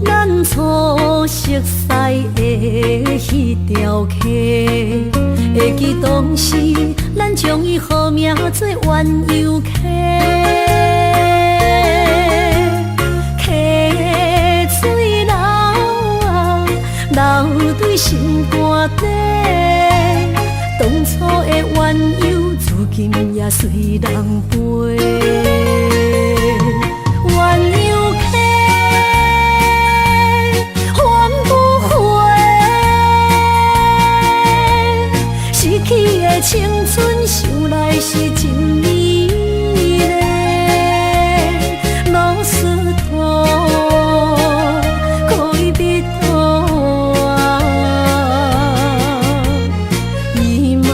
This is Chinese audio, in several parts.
咱初熟悉的迄条溪，会记当时咱将伊号名做鸳鸯溪。溪水流啊，流对心肝底。当初的鸳鸯，如今也随人飞。鸳鸯溪，翻不回，逝去的青春，想来是真美丽。老师徒，可以别途啊，伊嘛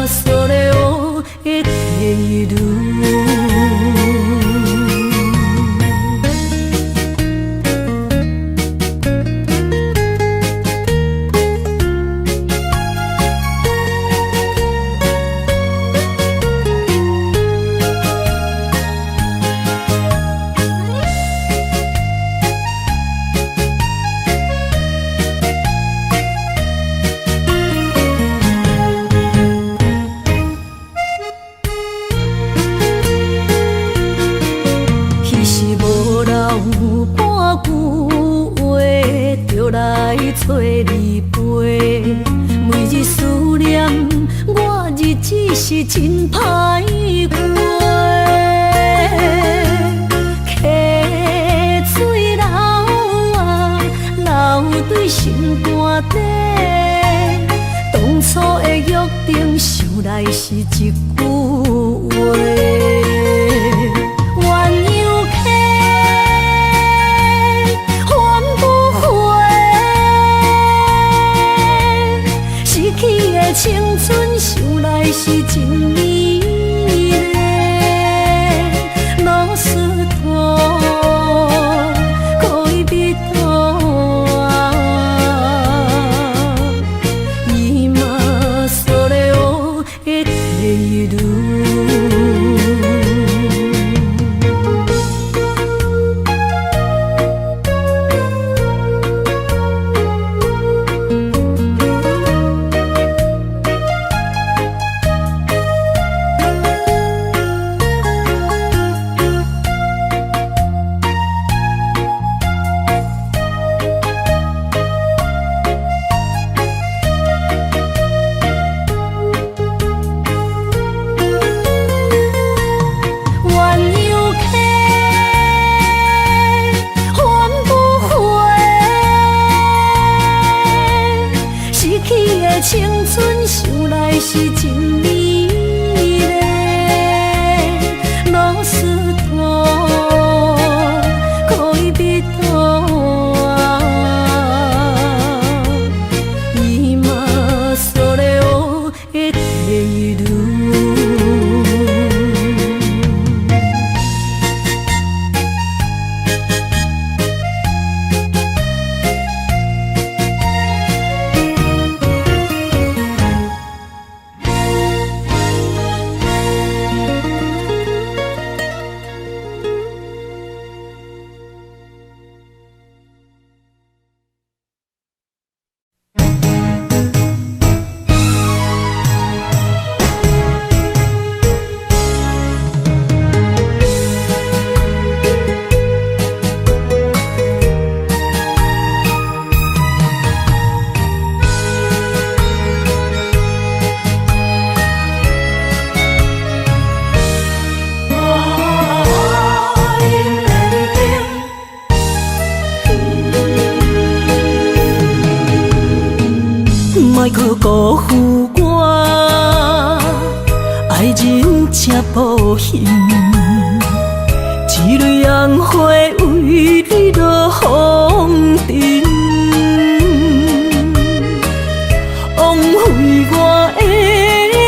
所了的地路。找你陪，每日思念，我日子是真歹过。溪水流啊，流对心肝底。当初的约定，想来是一句话。青春想来是真美丽，老师徒，可以别途啊，伊嘛所了的地路。青春想来是真美丽，老师徒，可以别途啊，伊嘛所了的地路。莫去辜负我，爱人才保险。一蕊红花为你落风尘，枉费我的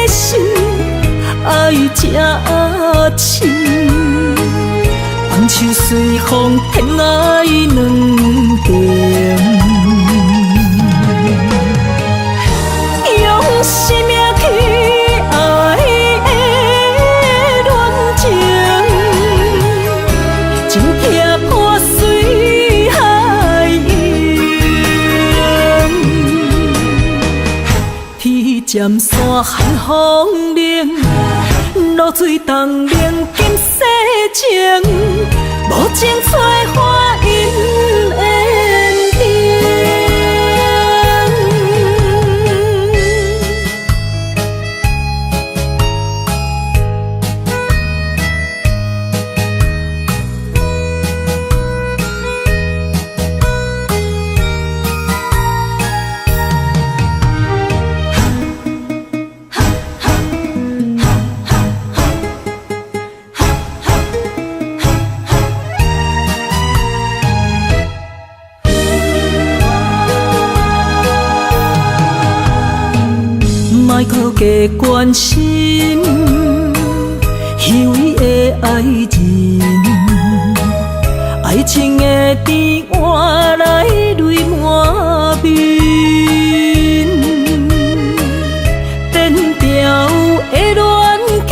心，爱这深。红袖随风偏爱两边。生命去爱的恋情，情拆破碎海尖山寒风冷，露水东冷金世情，无情催花因缘定。莫靠加关心，虚伪的爱人，爱情的甜换来泪满面，变调的恋情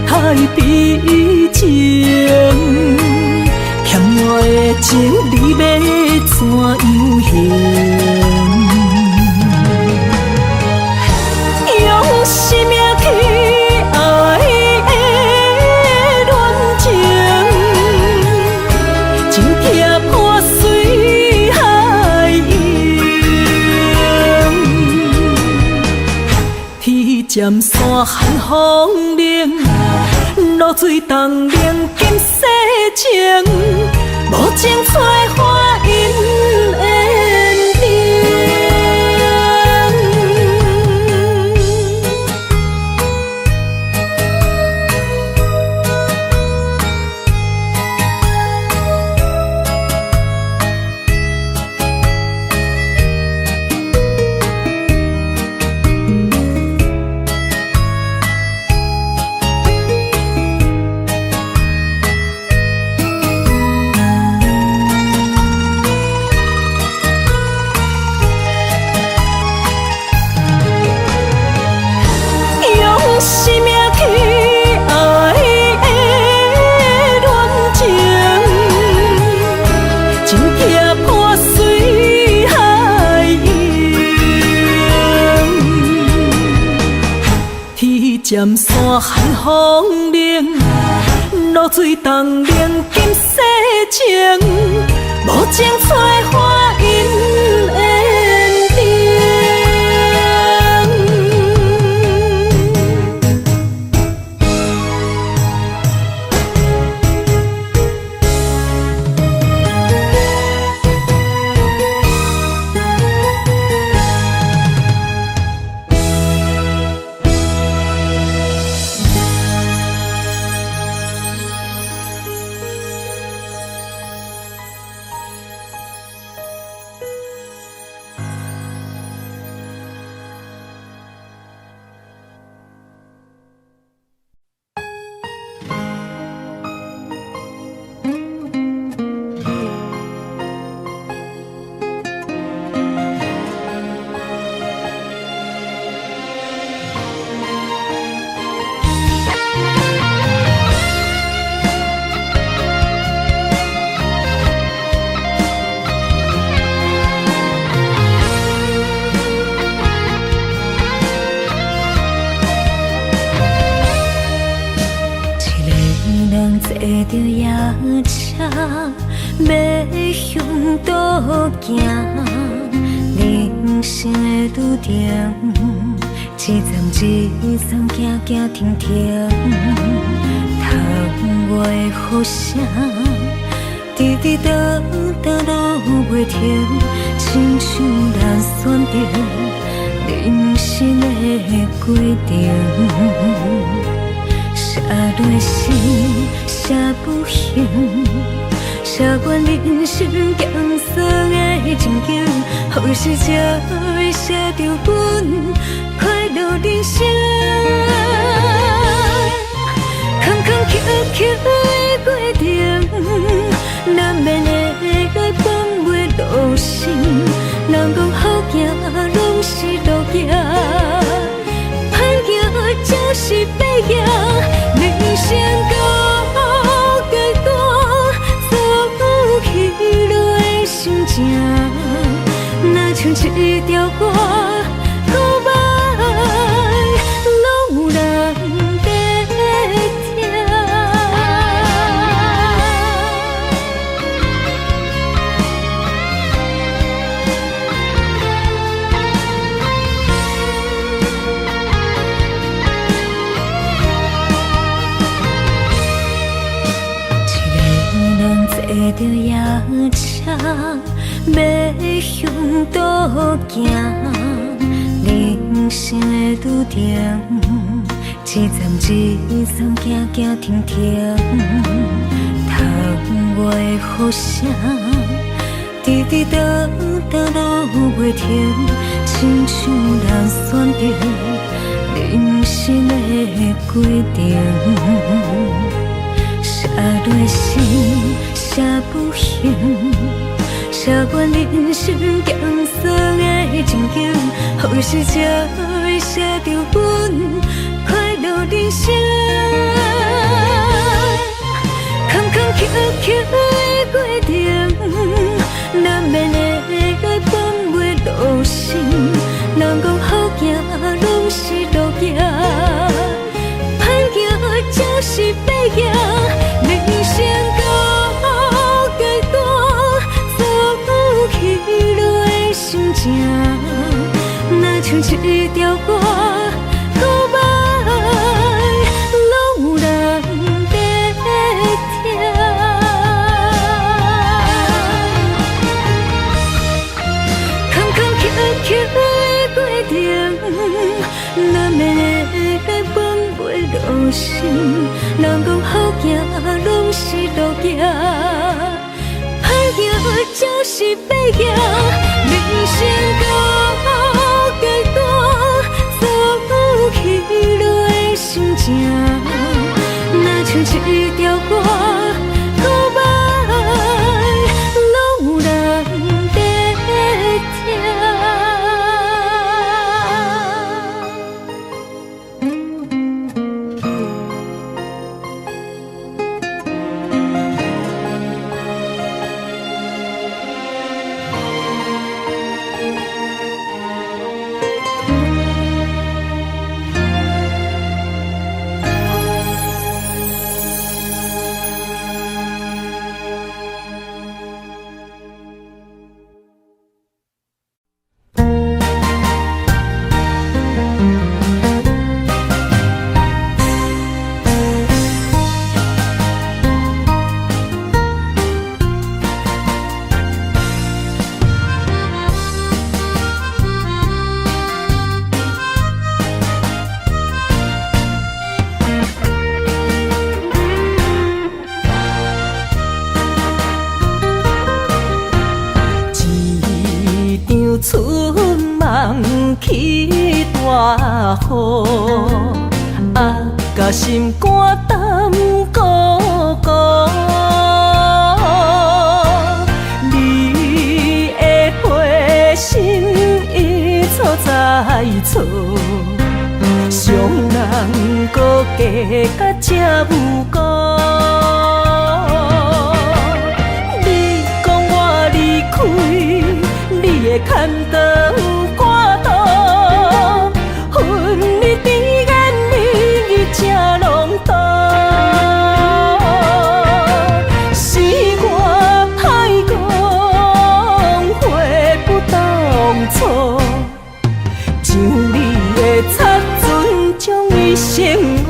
太悲情，欠我的情你要怎样还？生命去爱的恋情，真痛破水海涌。天尖山寒风冷，露水东冷金世情，无情催花因缘定。生命去爱的恋情，真痛破水海涌。天尖山寒风冷，露水东冷金世情，无情催花因缘定。坐着夜车，要向倒行。人生的拄定，一站一站，行行停停。窗外的雨声，滴滴答答落袂停，亲像咱选择人生的规定。写落诗，写不行，写阮人生艰涩的情景，何时才会写着阮快乐人生？坎坎坷坷的过程，难免会放袂落心。人讲好行，拢是路行。就是要行，人生到阶段，走起落的心情，若像一条歌，古巴着夜车要向倒行，人生的拄定，一站一站行行停停，窗外的雨声，滴滴答答落袂停，亲像人选择人生的规定。写落心，写不行，写完人生艰涩的情景，何时才会写着阮快乐人生？坎坎坷坷的过程，难免会放袂落心。人讲好行拢是路行，歹行就是白行。人生到阶段，走起落的心情，若像一条歌，古板拢有人在听。坎坎坷坷的过程，难免会放袂落心。人讲好行拢是路行，歹行就是白行。人生到阶段，走起落的心情，若像一条歌，古板拢有人在听。春梦起大雨，甲心肝胆孤孤。你的花心已错在错，伤人搁加甲这有辜。你讲我离开，你的牵肠挂肚，恨你甜言蜜语这浓度，是我歹讲话不当初，像你的擦船将伊生误。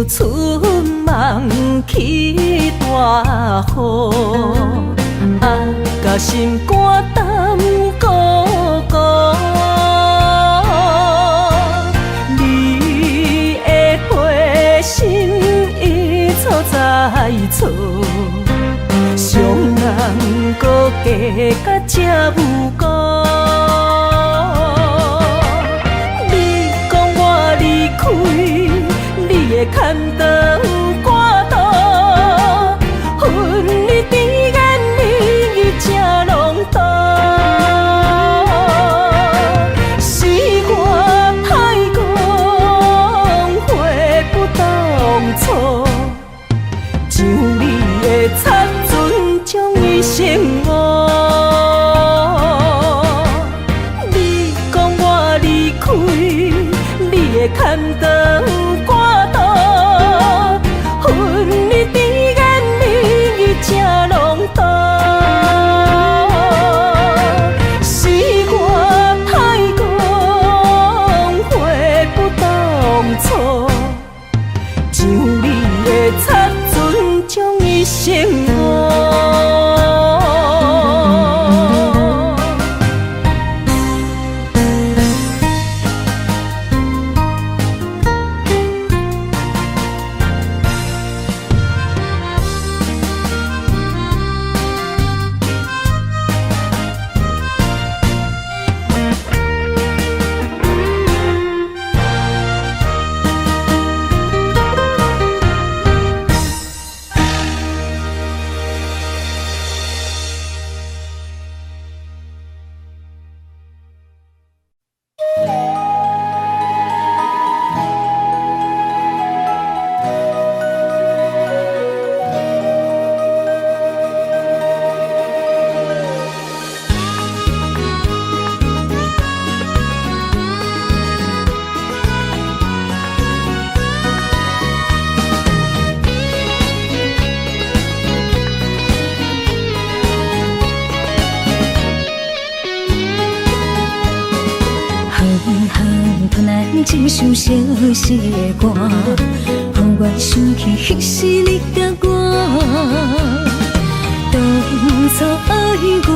春梦起大雨，甲心肝胆孤孤。你的花心已错在错，伤人搁加甲这有辜。你讲我离开，你的牵肠挂肚，恨你甜言蜜语这浓度，是的牵肠挂肚，恨你甜言蜜语这浓度，是我太讲话不当初，像你的擦唇将伊生活。一首相思的歌，让我想起彼时你甲我。当初爱我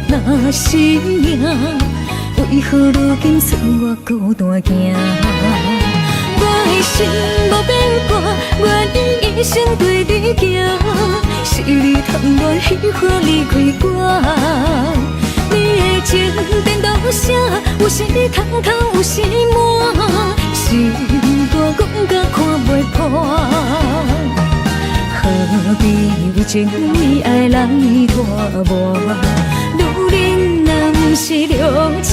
若是命，为何如今剩我孤单行？我的心无变卦，愿意一生对你行。是你贪恋喜欢离开我。你的情颠倒写，有时通通，有时满，心肝讲甲看袂破。何必为情为爱人拖磨？女人若不是了情。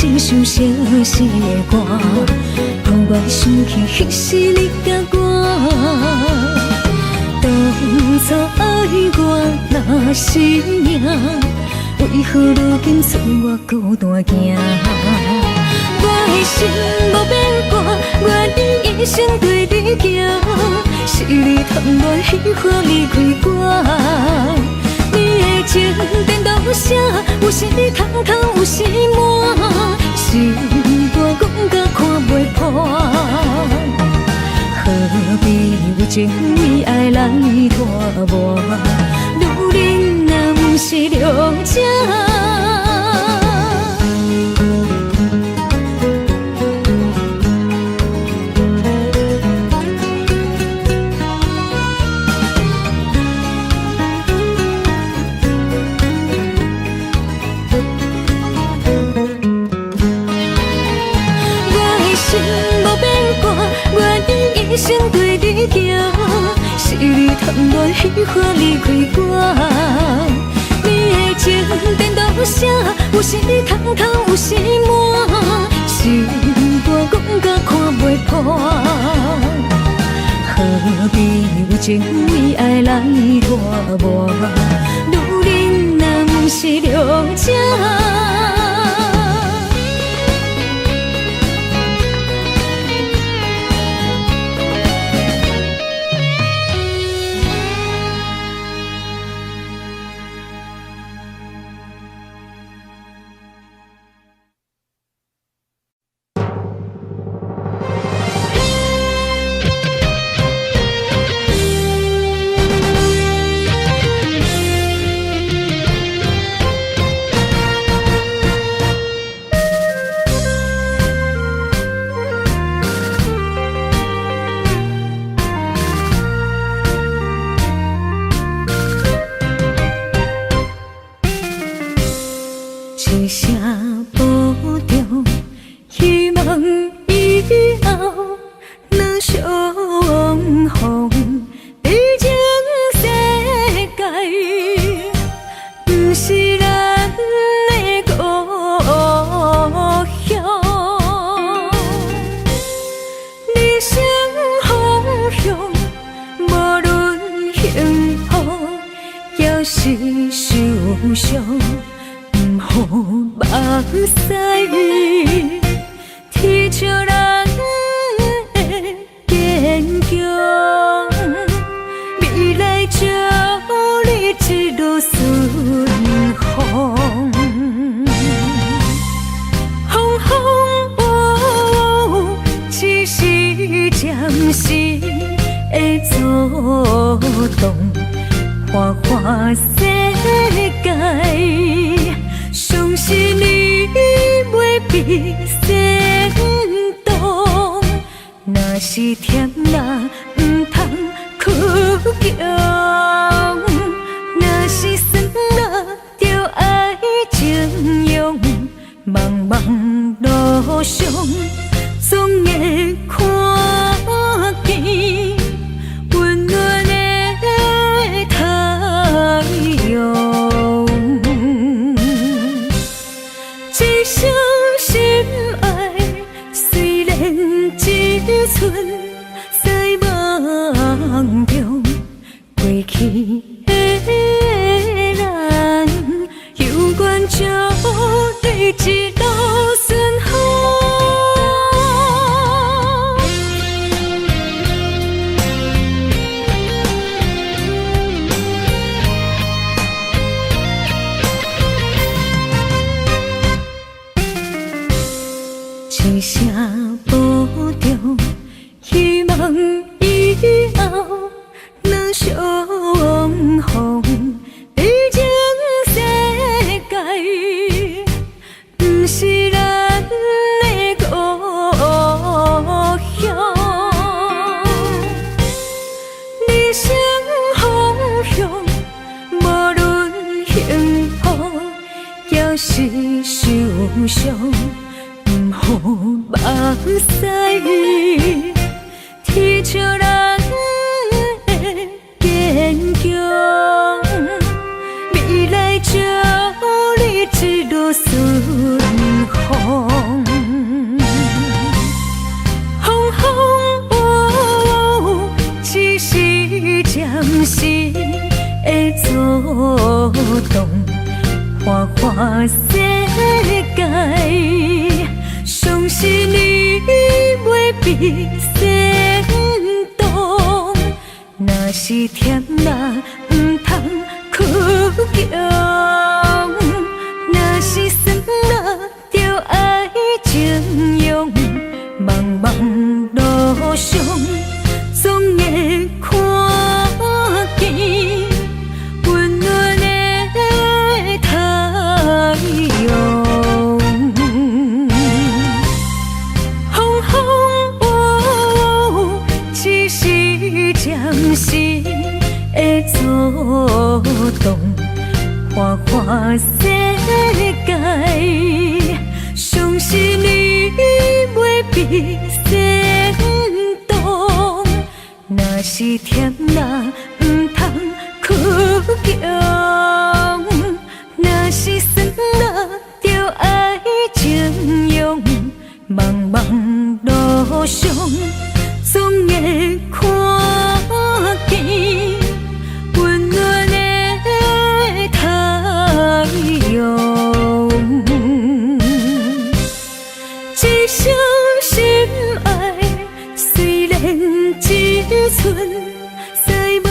一首相思的歌，让我想起彼时你甲我。当初爱我若是命，为何如今剩我孤单行？我的心无变卦，愿意一生对你行。是你贪恋喜欢离开我。你的情颠倒写，有时通通，有时满，心肝讲甲看袂破。何必为情为爱人拖磨？女人若不是了情。一生对你行，是你贪恋喜欢离开我。你的情颠倒写，有时通通，有时满，心肝讲甲看袂破。何必为情为爱人拖磨？女人若不是了情。若是受伤，不好目屎，天照人的坚强，未来祝你一路顺风。风风雨雨，只是暂时的阻挡。花花世界，相信你袂比先动。若是甜啦，不通哭强；若是酸啦，就爱情用。茫茫路上，总会看见温暖的太阳。一生心爱，虽然一寸在梦中，过去的咱，有缘就对一路顺风。一声保重，希望以后能相逢。毕竟世界不是咱的故乡，人生方向，无论幸福也是受伤。不好目屎，天照人的坚强，未来祝你一路顺风。风风雨雨，只是暂时的阻挡。花花世界，相信你袂比先动。若是甜啦，不通哭强；若是酸啦，就爱情用。茫茫路上，总会看见温暖的太阳。风风雨雨，只是暂时的阻挡。花花世界，相信你袂比先动。若是甜啦，不通哭强；若是酸啦，就爱情用。茫茫路上，总会看见温暖的太阳。一生心爱，虽然一寸在梦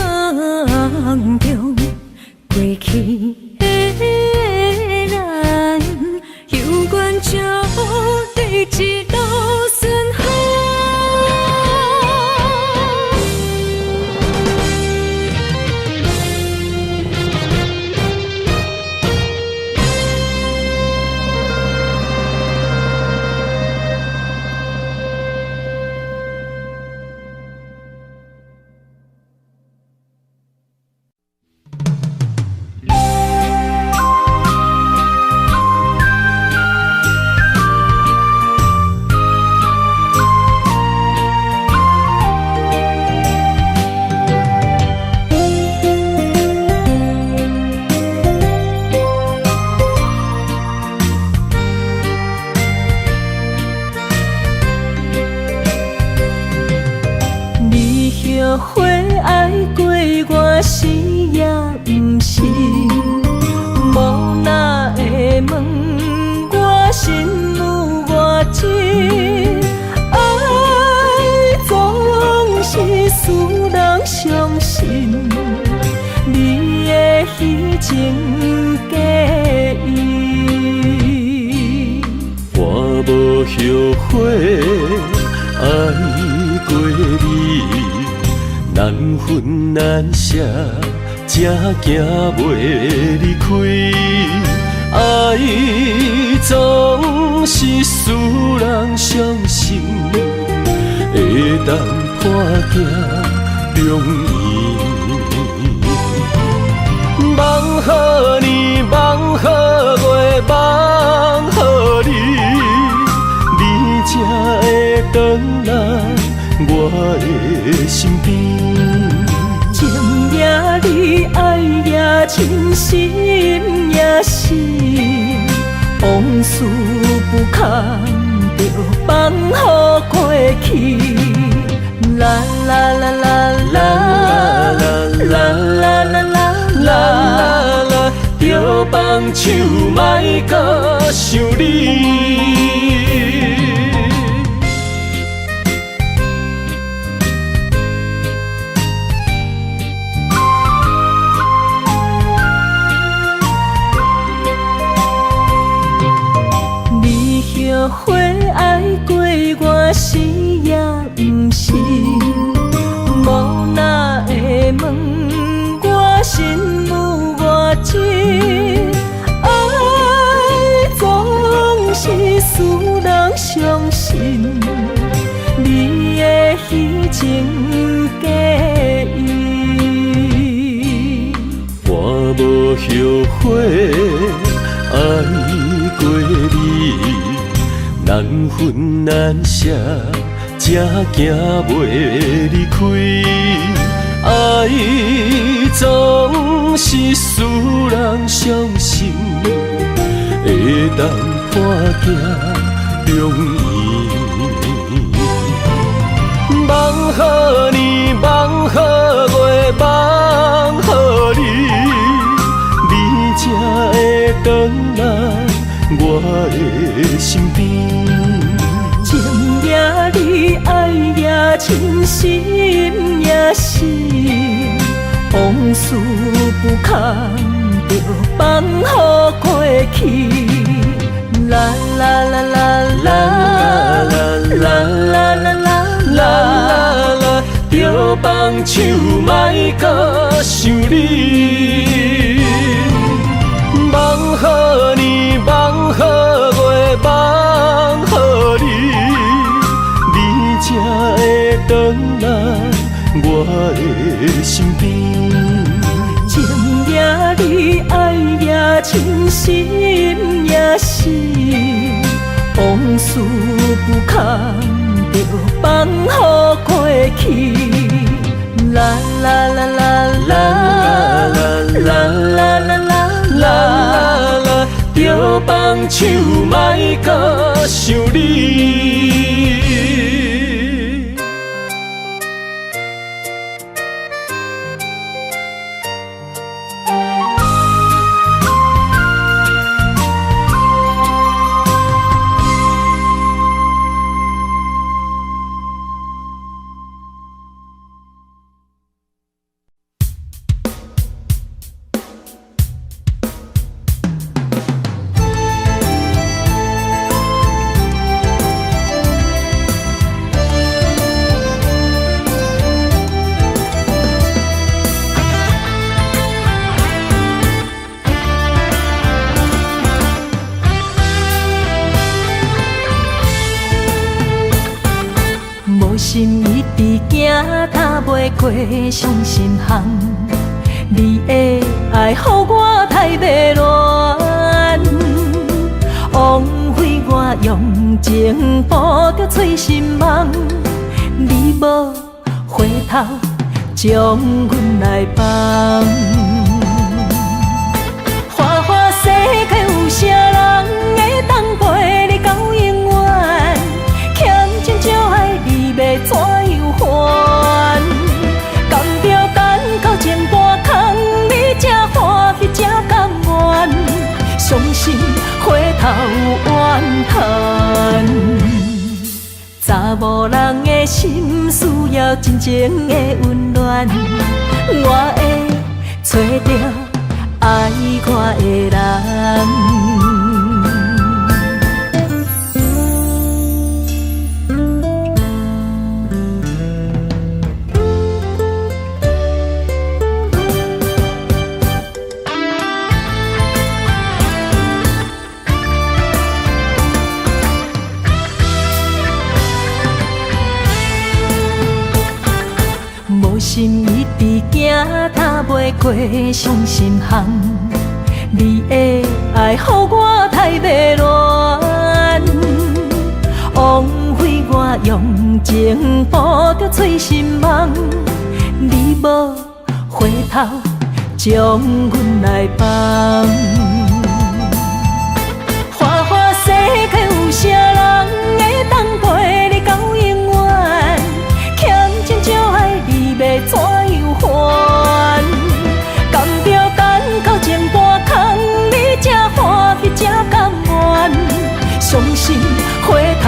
情假意。我无后悔爱过你，难分难舍，才行袂离开。爱总是使人伤心，会当破镜重圆。梦予你，梦予月，梦予你，你才会回来我的身边。情也你，爱也真，心也是，往事不堪着放乎过去。啦啦啦啦啦啦啦啦啦啦，着放手莫搁想你。后悔爱过我是也不是，无哪会问我心有偌深？爱总是使人伤心，你的虚情假意。我无后悔爱过你。难分难舍，才行袂离开。爱总是使人伤心，会当破镜重圆。梦予你，梦予月，梦予你，你才会回来我的身边。情也你，爱也真，心也是，往事不堪着放乎过去。啦啦啦啦啦啦啦啦啦啦，着放手莫搁想你。梦予你，梦予月，梦予你，你才会回来我的身边。情也你，爱也真，心也是，往事不堪着放乎过去。啦啦啦啦啦啦啦啦啦啦，着放手莫搁想你。心一直行，踏袂过伤心巷。你的爱，予我太迷乱，枉费我用情付着碎心梦。你无回头，将阮来放。花花世界有啥人会当陪你到永远？欠情少爱你要怎样还？甘着等到前半空，你才欢喜才甘愿，伤心回头怨叹。查某人的心需要真情的温暖，我会找到爱看的人。心一直行，踏袂过伤心巷。你的爱，予我太迷乱，枉费我用情捕着醉心梦。你无回头，将阮来放。花花世界有啥人会当陪你到永远？欠情就爱你要怎样还？甘着等到前半空，你才欢喜才甘愿，伤心回头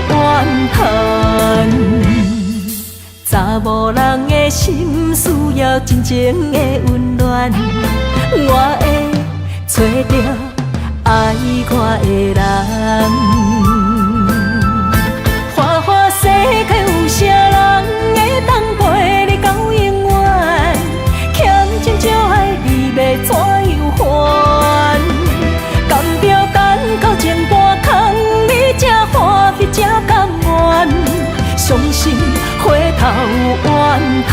怨叹。查某人的心需要真情的温暖，我会找到爱我的人。花花世界有啥人会当陪你到永远？欠情就爱你要怎样还？甘着等到前半空，你才欢喜才甘愿，伤心回头怨叹。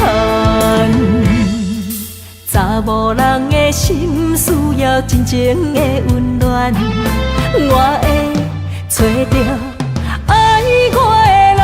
查某人的心需要真情的温暖，我会找到爱我的人。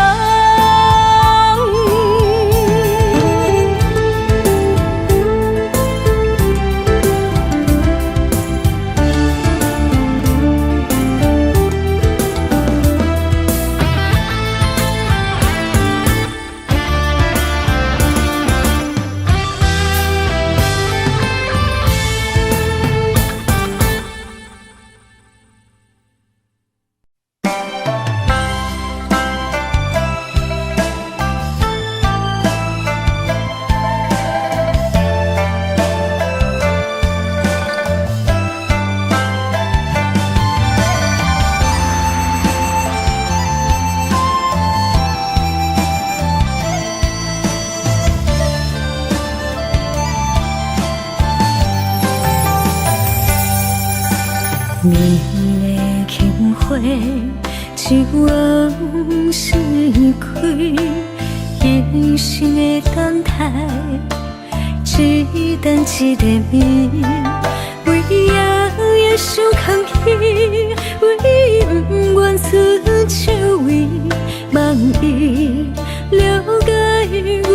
你的轻花，一往事开，一生的等待，一等一个暝，为夜夜想空虚，为不愿伸手为，望伊了解阮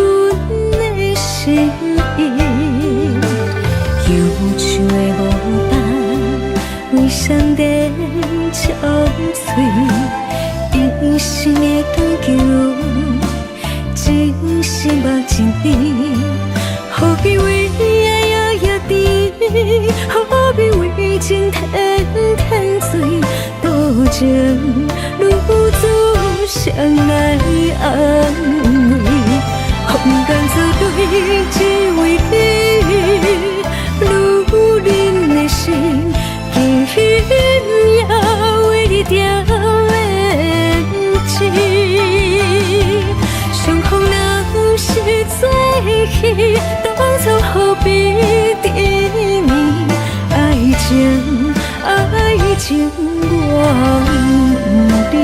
的心意，忧愁的无伴。为上帝憔悴，一生的长久，真是目睭边，何必为爱摇摇滴，何必为情天天醉，多情如此相来安慰，空甘做对，只为你，如恁的心。因也为你掉眼睛，相逢若是做戏，当初何必甜蜜？爱情，爱情忘你。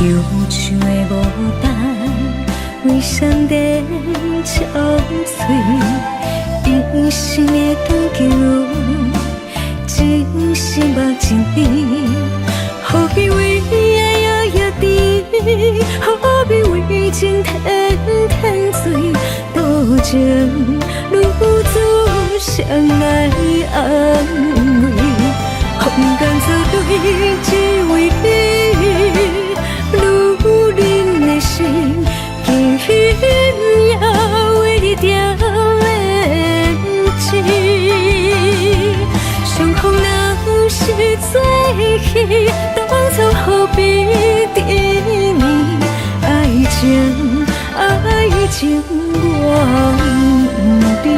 忧愁的无伴，为上帝憔悴，一生的长久，真是目睭边，何必为爱摇摇滴，何必为情天天醉，多情如此相来安慰，空不甘做对，只为你，愈忍的心，竟也为你掉眼睛。相逢若是做戏，当初何必等你？爱情，爱情，我不知。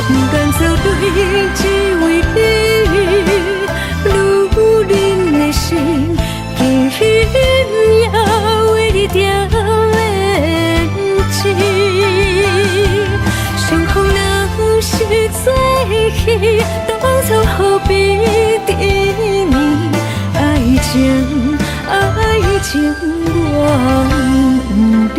不甘做对，只为你，愈忍的心，竟也为你掉眼睛。相逢若是做戏，当初何必等你？爱情，爱情，我不知。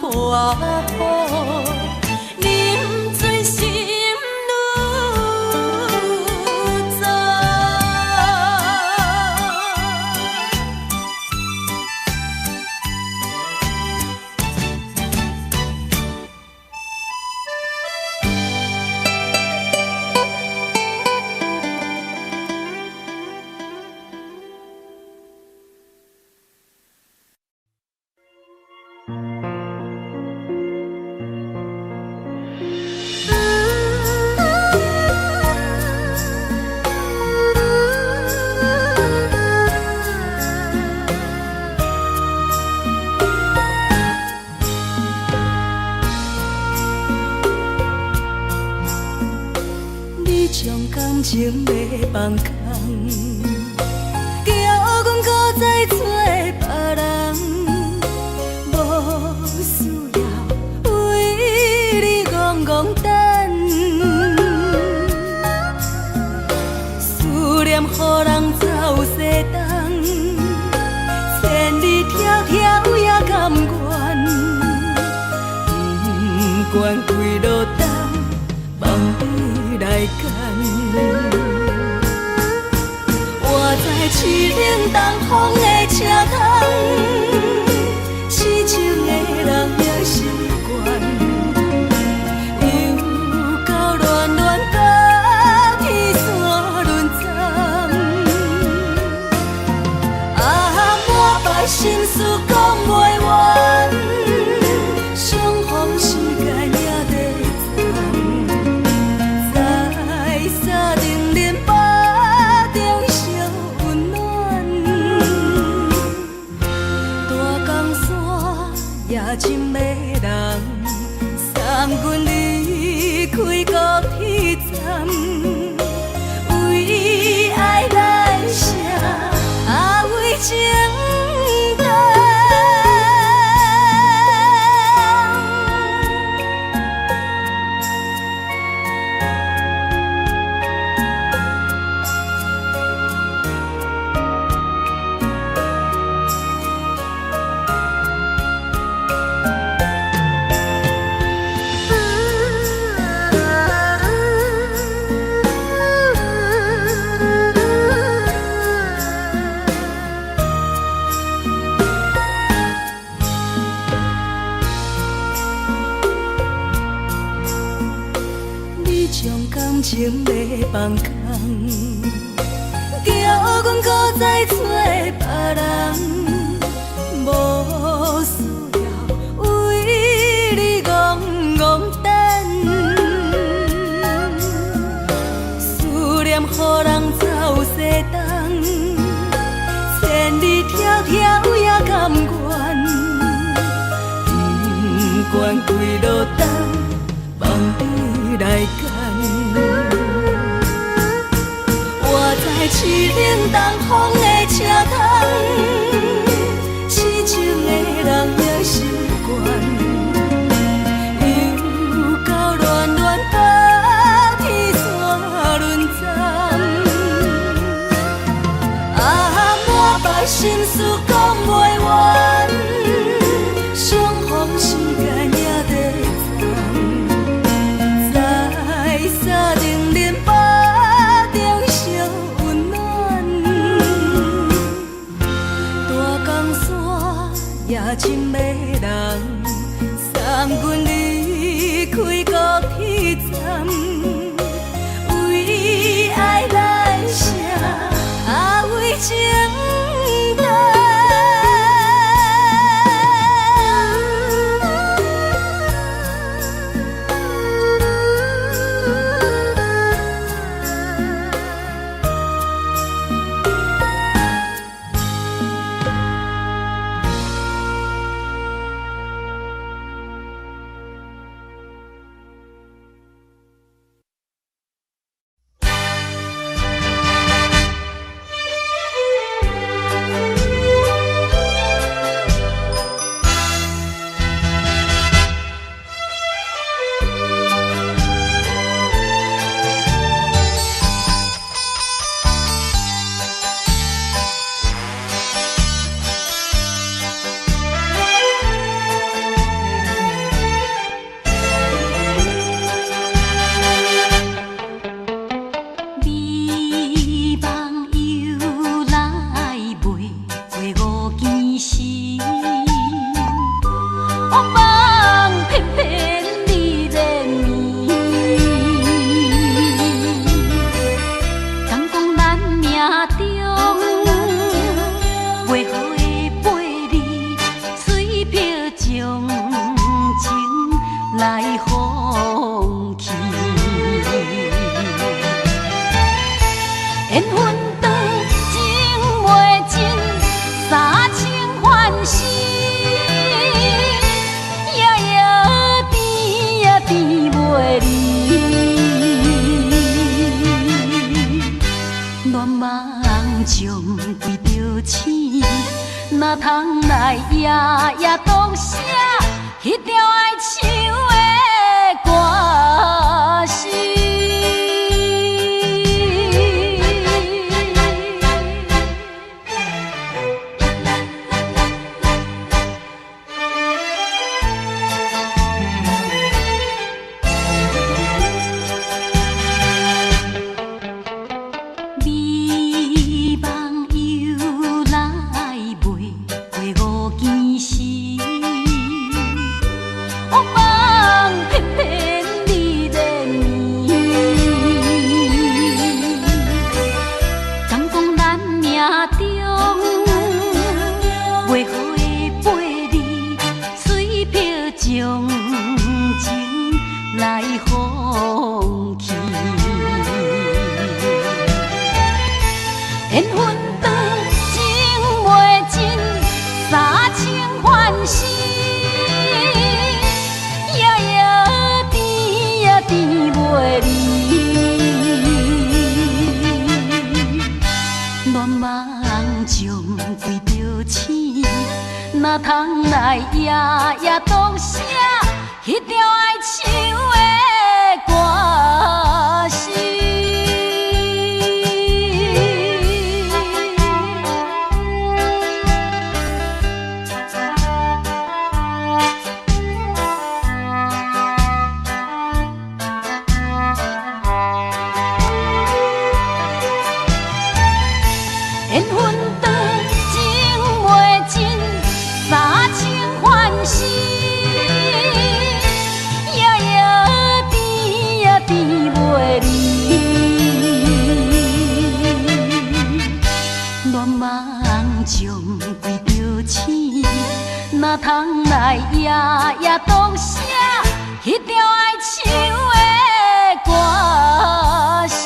我好，你将感情要放空，叫阮搁再找别人，无需要为你戆戆等，思念予人走西东，千里迢迢也甘愿，不管几落冬，梦比来干。我在凄冷东风的车窗，痴情的人也习惯，又到乱乱甲天山轮站。啊，满腹心事讲袂完，相逢时间也在站，在沙定连巴中烧温暖，大江山也真迷人，送阮离开高铁站，为爱来写，为情等。感情要放空，叫阮搁再找别人，无需要为你戆戆等，思念予人走西东，千里迢迢也甘愿，不管几落冬，梦比来干。我在凄冷东风的车窗，痴情的人也习惯，又到乱乱甲天山轮站。啊，满腹心事讲袂完，相逢时间也在沙定连巴中烧温暖，大江山也真迷人，送阮离开高铁站，为爱来写，为情等。将规着醒，哪通来夜夜独写迄条爱唱的歌词？哪通来夜夜独写迄条爱唱的歌词？缘分长情袂尽，三情换死，夜夜甜呀甜袂离。乱梦将规着醒，哪通来夜夜独写迄条爱唱的歌词？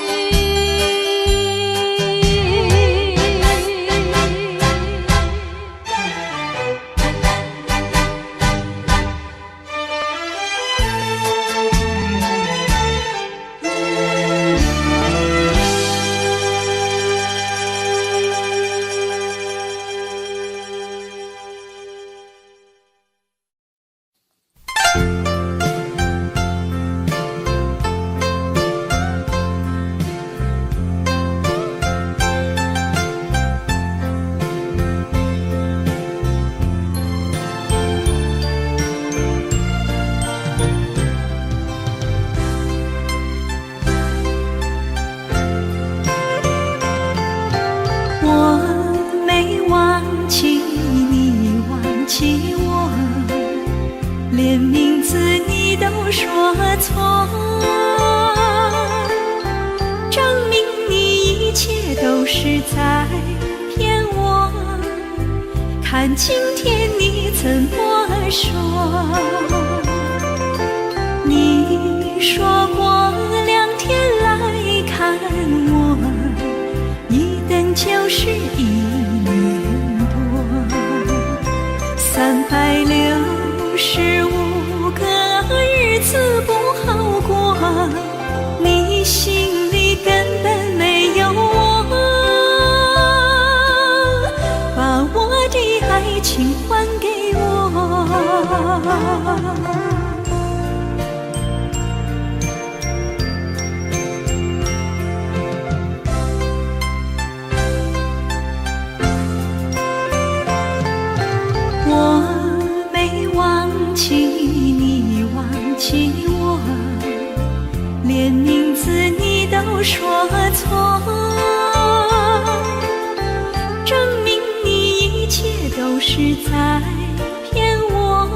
看今天你怎么说？你说过2天来看我，一等就是1年多，365个日子不好过，你心里根本没有我，把我的爱情还给我。我没忘记你忘记我，连名字你都说错，证明你一切都是在骗我。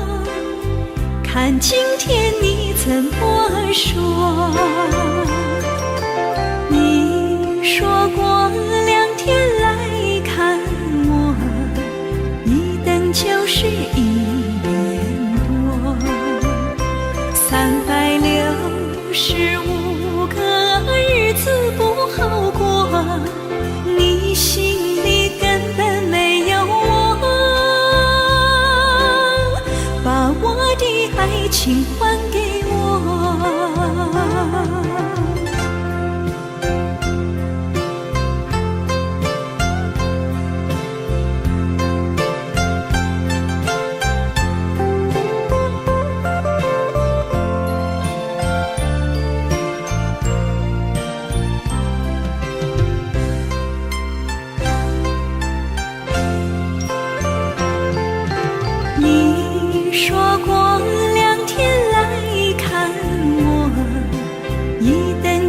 看今天你怎么说？你说过2天来看我，一等就是1年多，365个日子不好过，你心里根本没有我，把我的爱情还给我。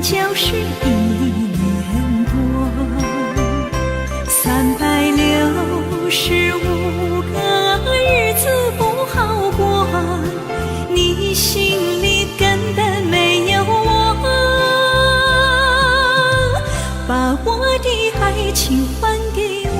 就是1年多，365个日子不好过，你心里根本没有我，把我的爱情还给我。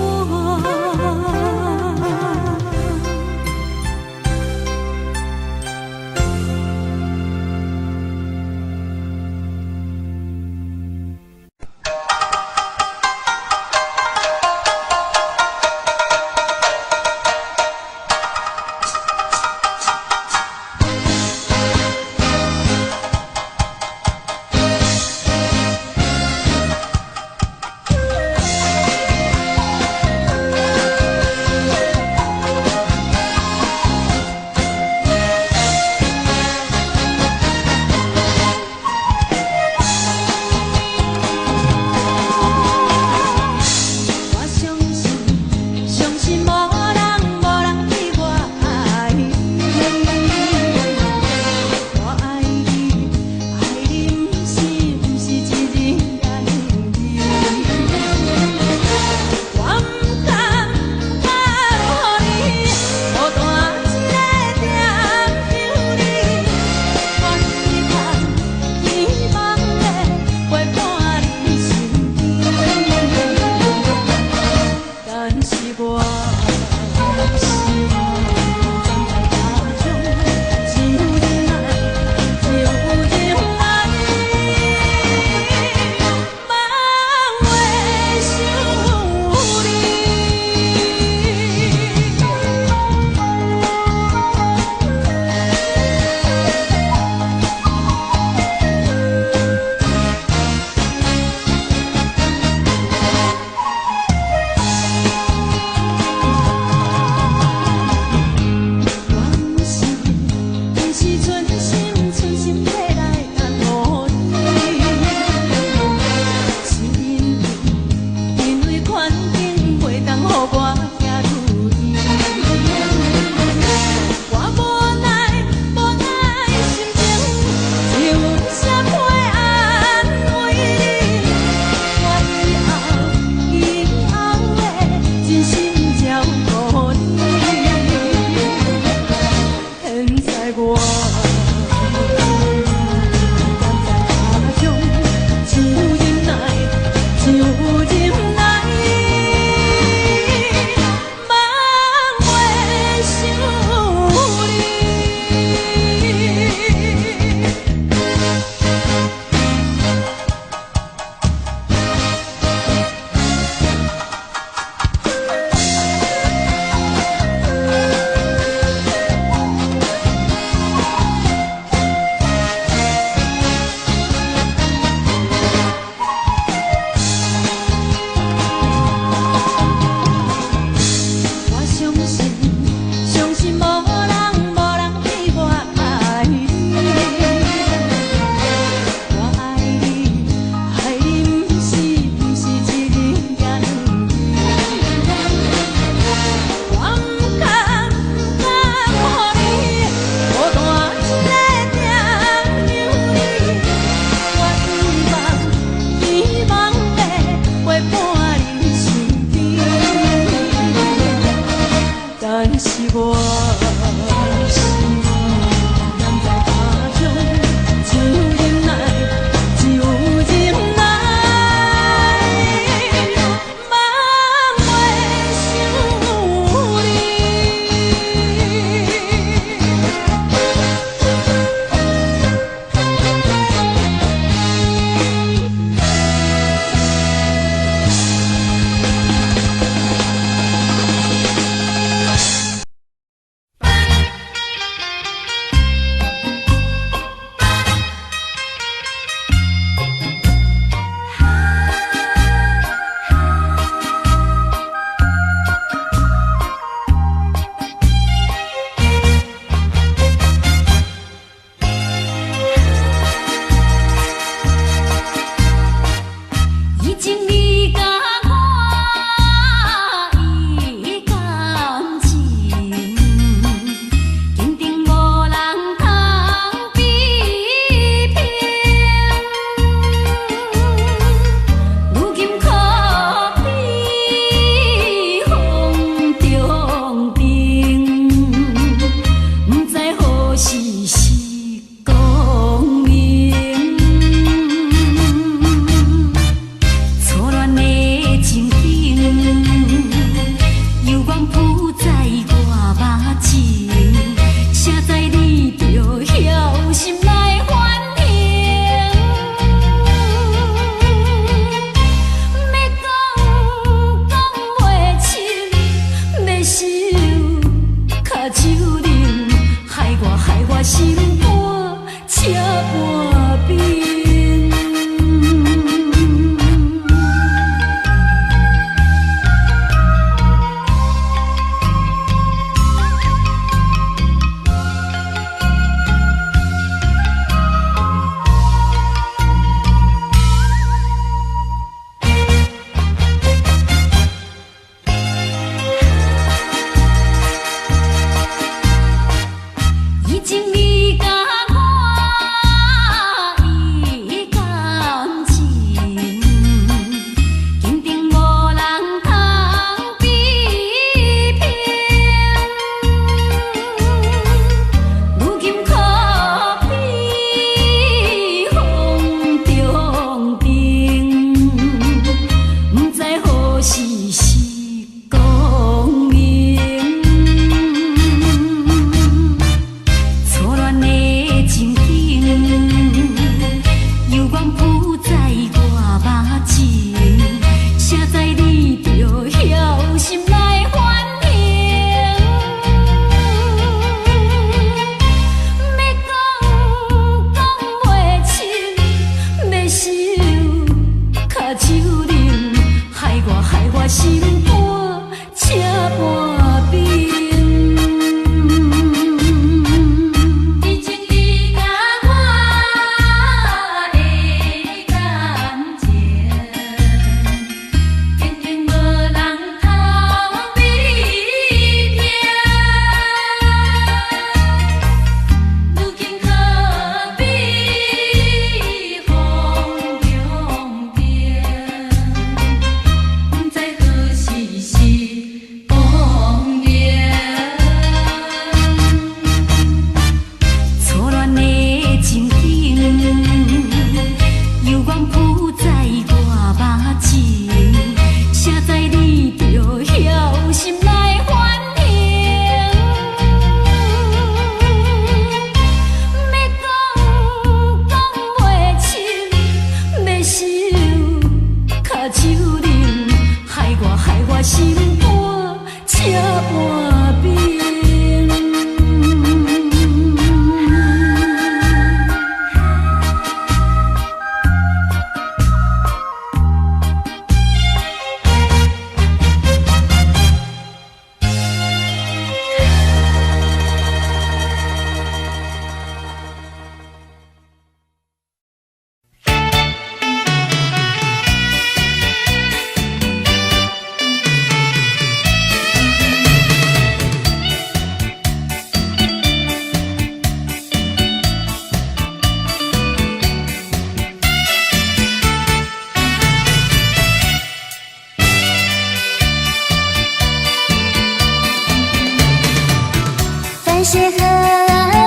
谢河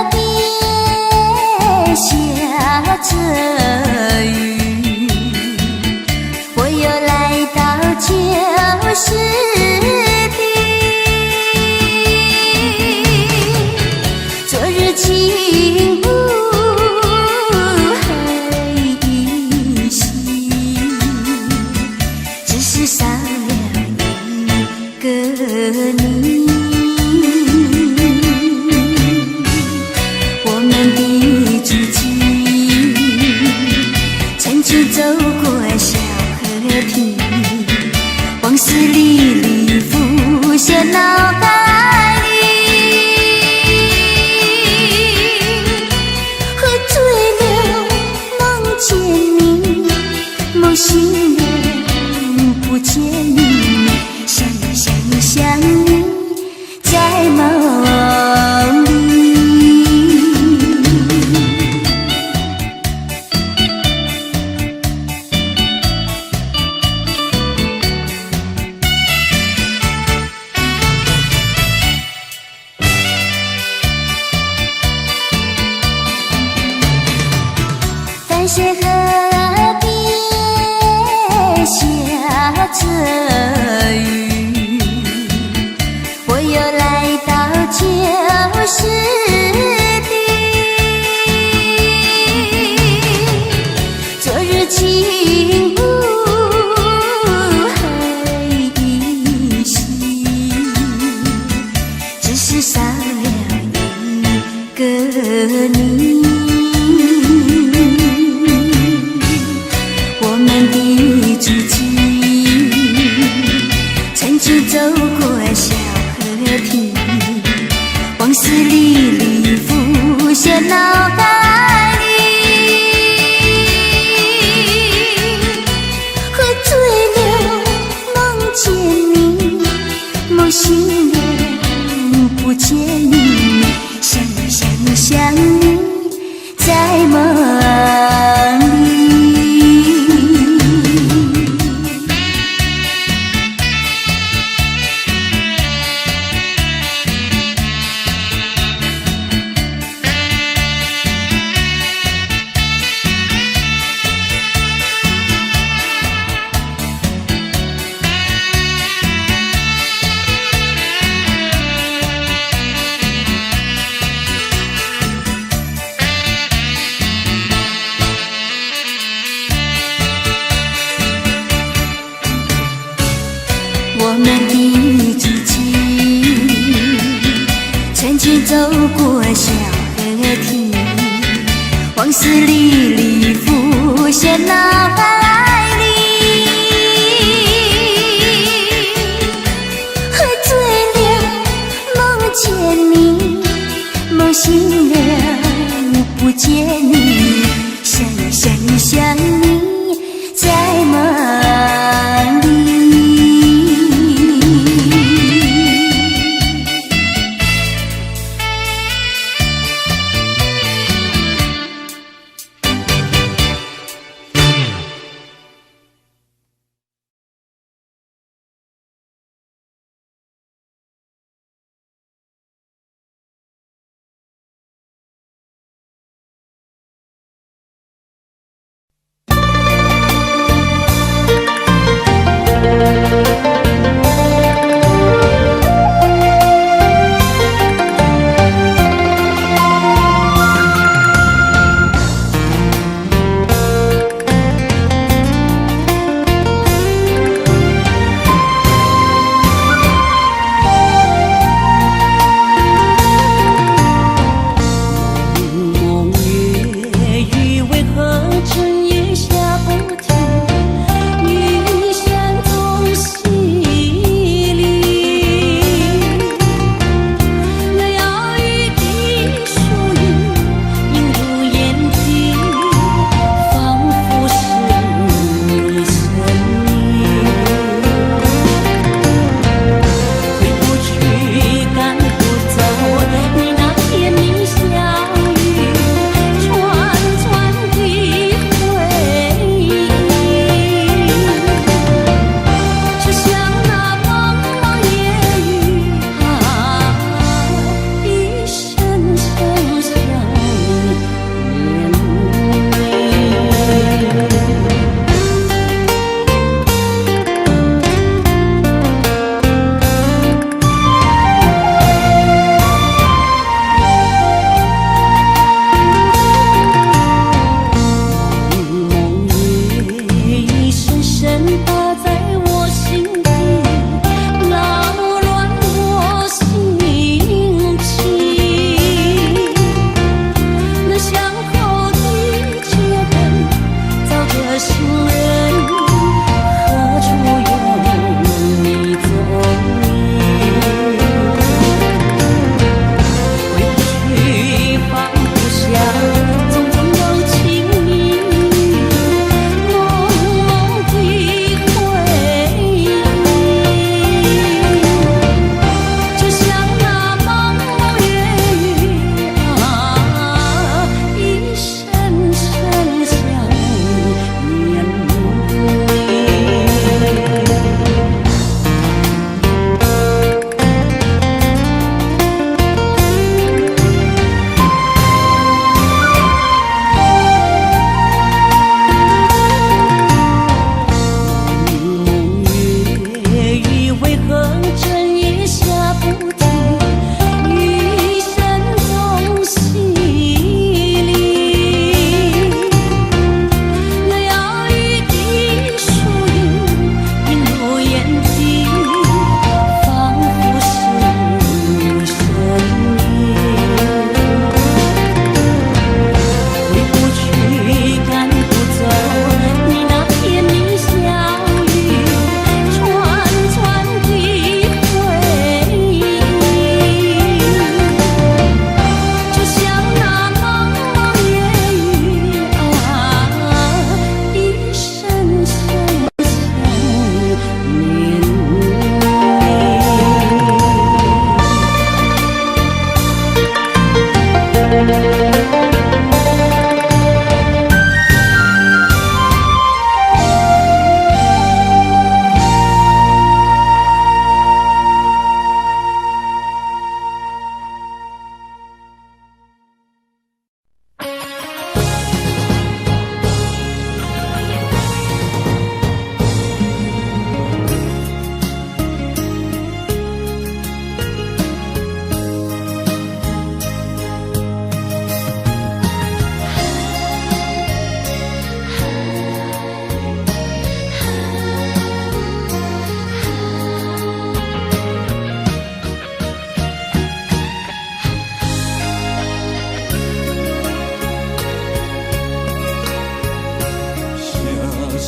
边下着雨，我又来到旧时町。昨日轻雾黑依稀，只是少了一个你。走过小河堤，往事历历浮现脑海里。喝醉了梦见你，梦醒了不见你，想你在梦里。淡水河边下着雨，我又来到旧时町。昨日轻雾黑依稀，只是少了一个你。我们的足迹曾经走过小河堤，往事历历浮现脑海里。喝醉了梦见你，梦醒了不见你，想你在梦里。我们的足迹曾经走过小河堤，往事历历浮现脑海里。喝醉了梦见你，梦醒了不见你，想你在梦里。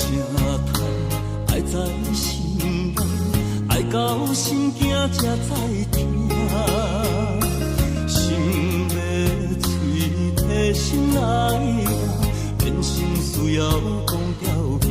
声叹，爱在心内，爱到心惊才知听。心要嘴提心来话，变心需要讲条行。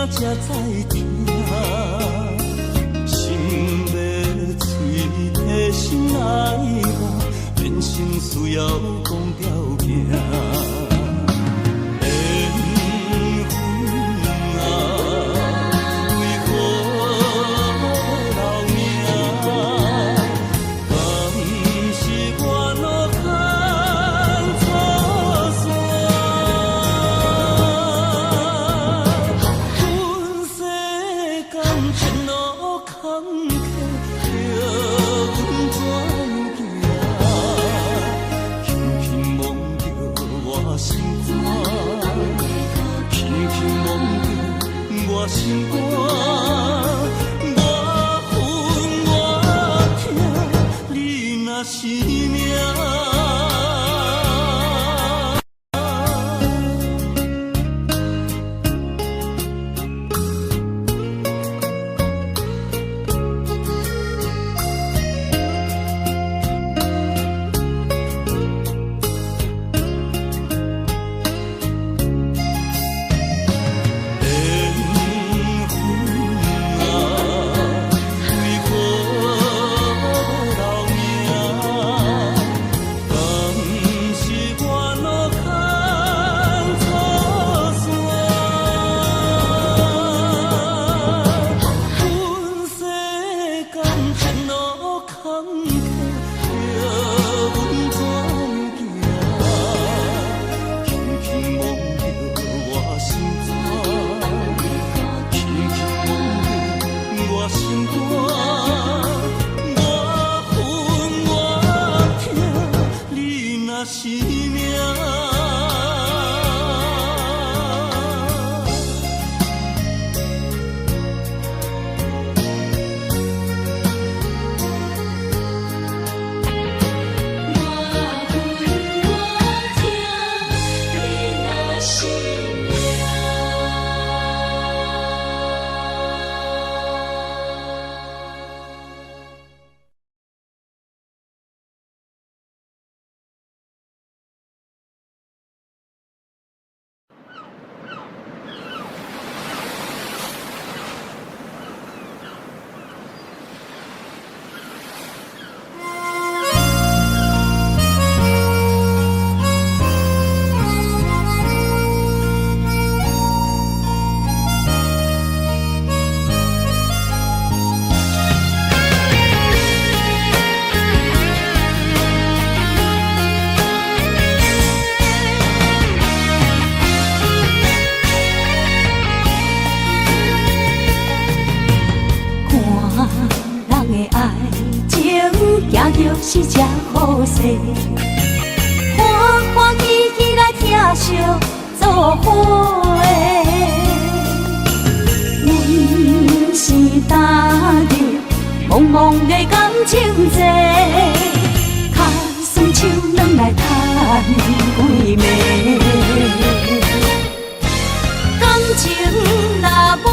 才知听，心要嘴提心来话，变成需要讲条行。心肝，我恨我痛，你若是命。是这好势，欢欢喜喜来听相作伙的。阮是今日茫茫的感情债，卡算手软来赚几暝。感情若袂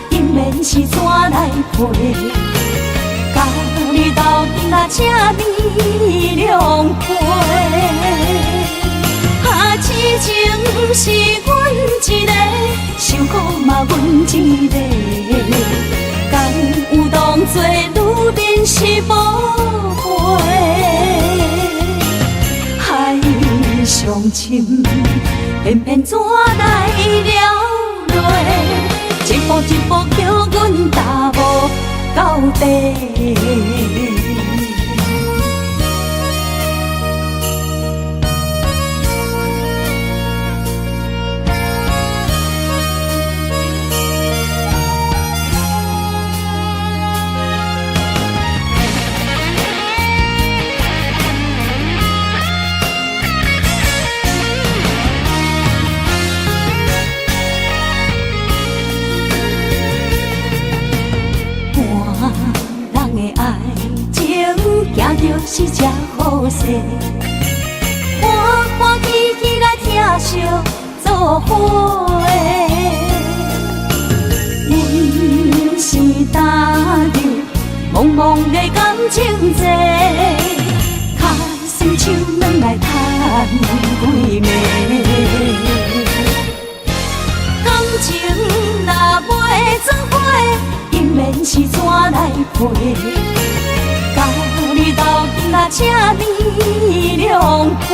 因免是怎来陪？甲你斗阵啊，这暝两杯。啊，痴情是阮一个，受苦嘛阮一个。敢有当作女人是无陪？海上深，偏偏怎来了落？一步一步叫阮踏无到底。行就是这好势，欢欢喜喜来疼惜做伙的。阮是踏入茫茫的感情债，脚酸手软来叹几暝。感情若袂做伙，因免是怎来陪？甲你斗阵啊，这暝两杯。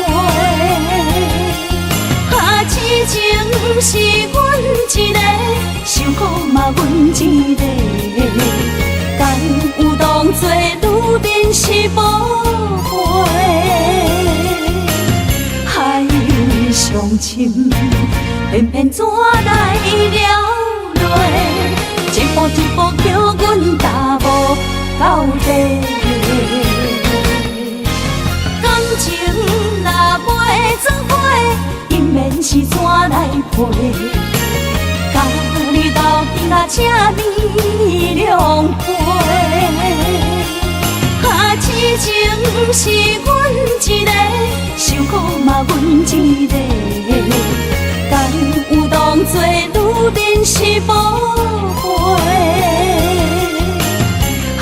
啊，痴情是阮一个，受苦嘛阮一个。敢有当作女人是无陪？海上深，偏偏怎来了落？一步一步叫阮踏无到底。感情若袂做伙，因免是怎来陪？甲你斗阵啊，这暝两杯。啊，痴情是阮一个，受苦嘛阮一个。敢有当作女人是无陪？海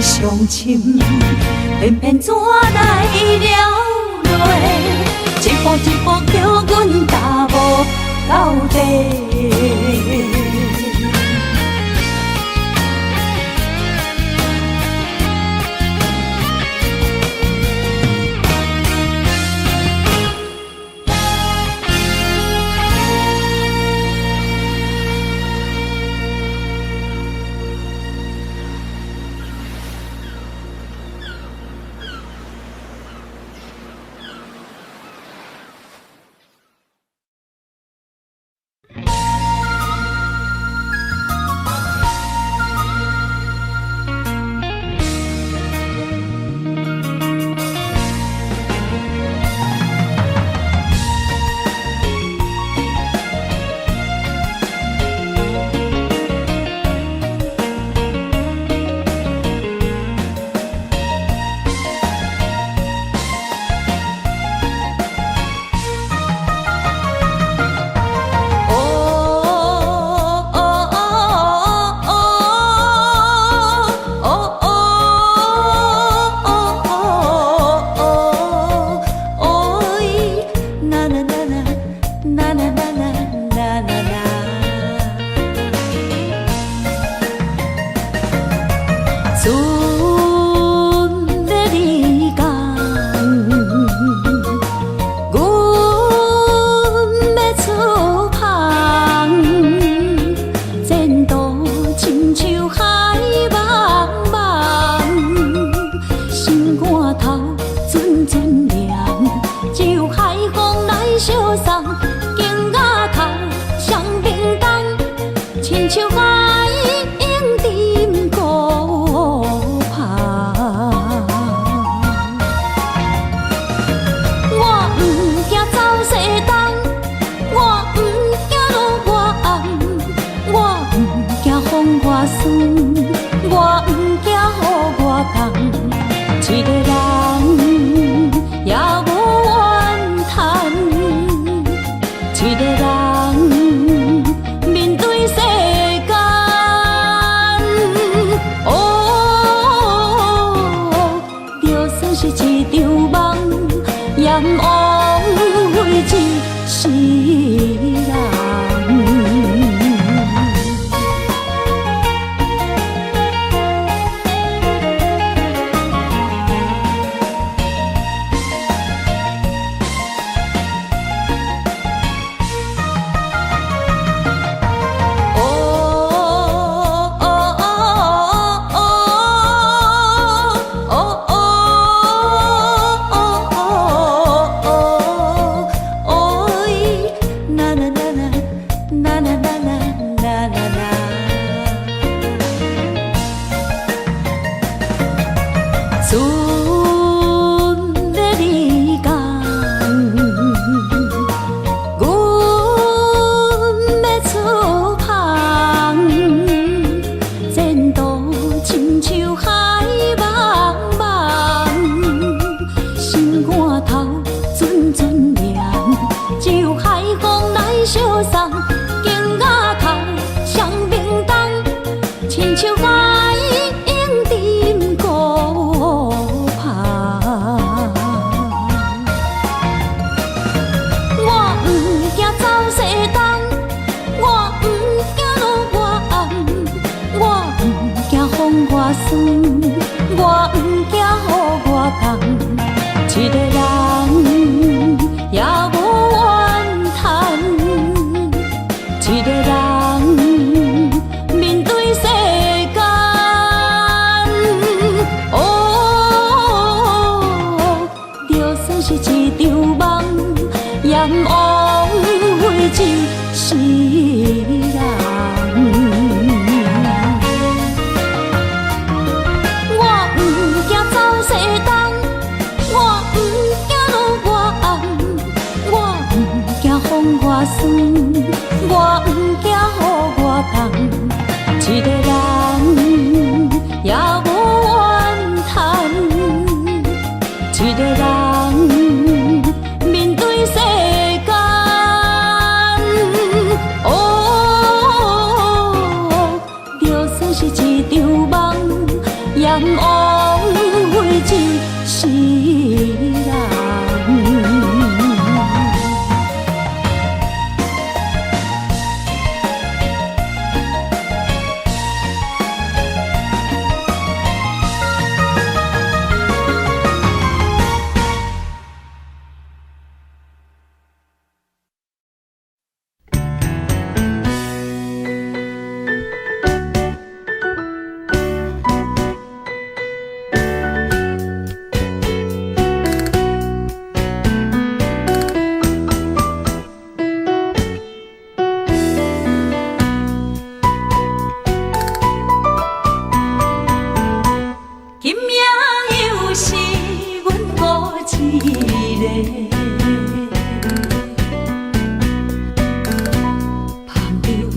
上深，偏偏怎来了落？一步一步叫阮踏无到底。一个人面对世间，一个人面对世间，哦，就算是一场梦，也毋枉费一世人。我毋惊走西东，我毋惊路外暗，我毋惊风外酸，我毋惊雨外重。一个人也无怨叹，一个人面对世间，哦，就算是一场梦，也毋枉费一世人。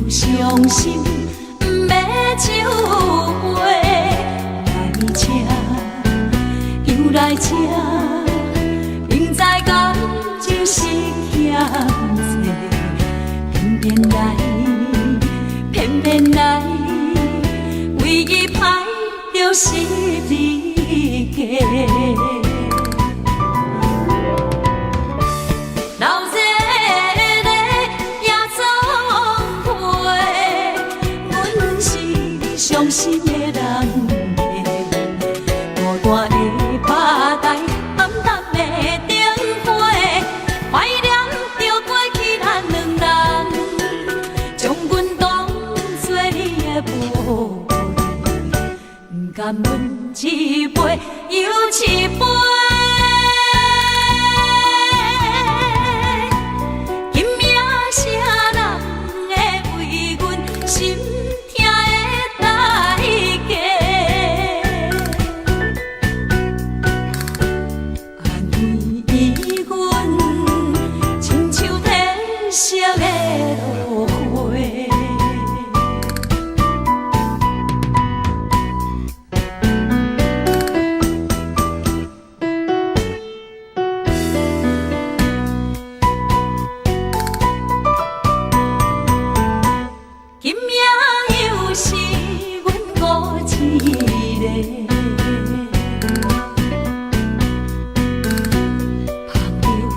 伤心不要酒杯来吃，又来吃，明知感情是欠债，偏偏来，偏偏来，为伊歹着是你家。伤心的人孤单的吧台，暗淡的灯花，怀念着过去咱两人，将阮当作你的宝贝，不甘阮一杯又一杯。今夜啥人会为阮心？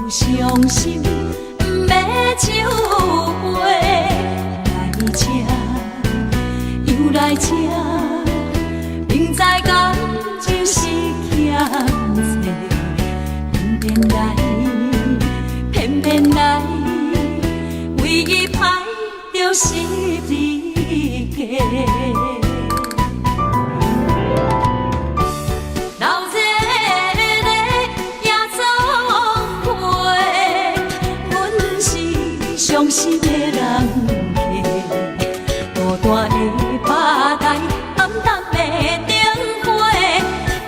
伤心不要酒杯来吃，又来吃，明知感情是欠债，偏偏来，偏偏来，为伊歹着是你家。伤心的人孤单的吧台，暗淡的灯花，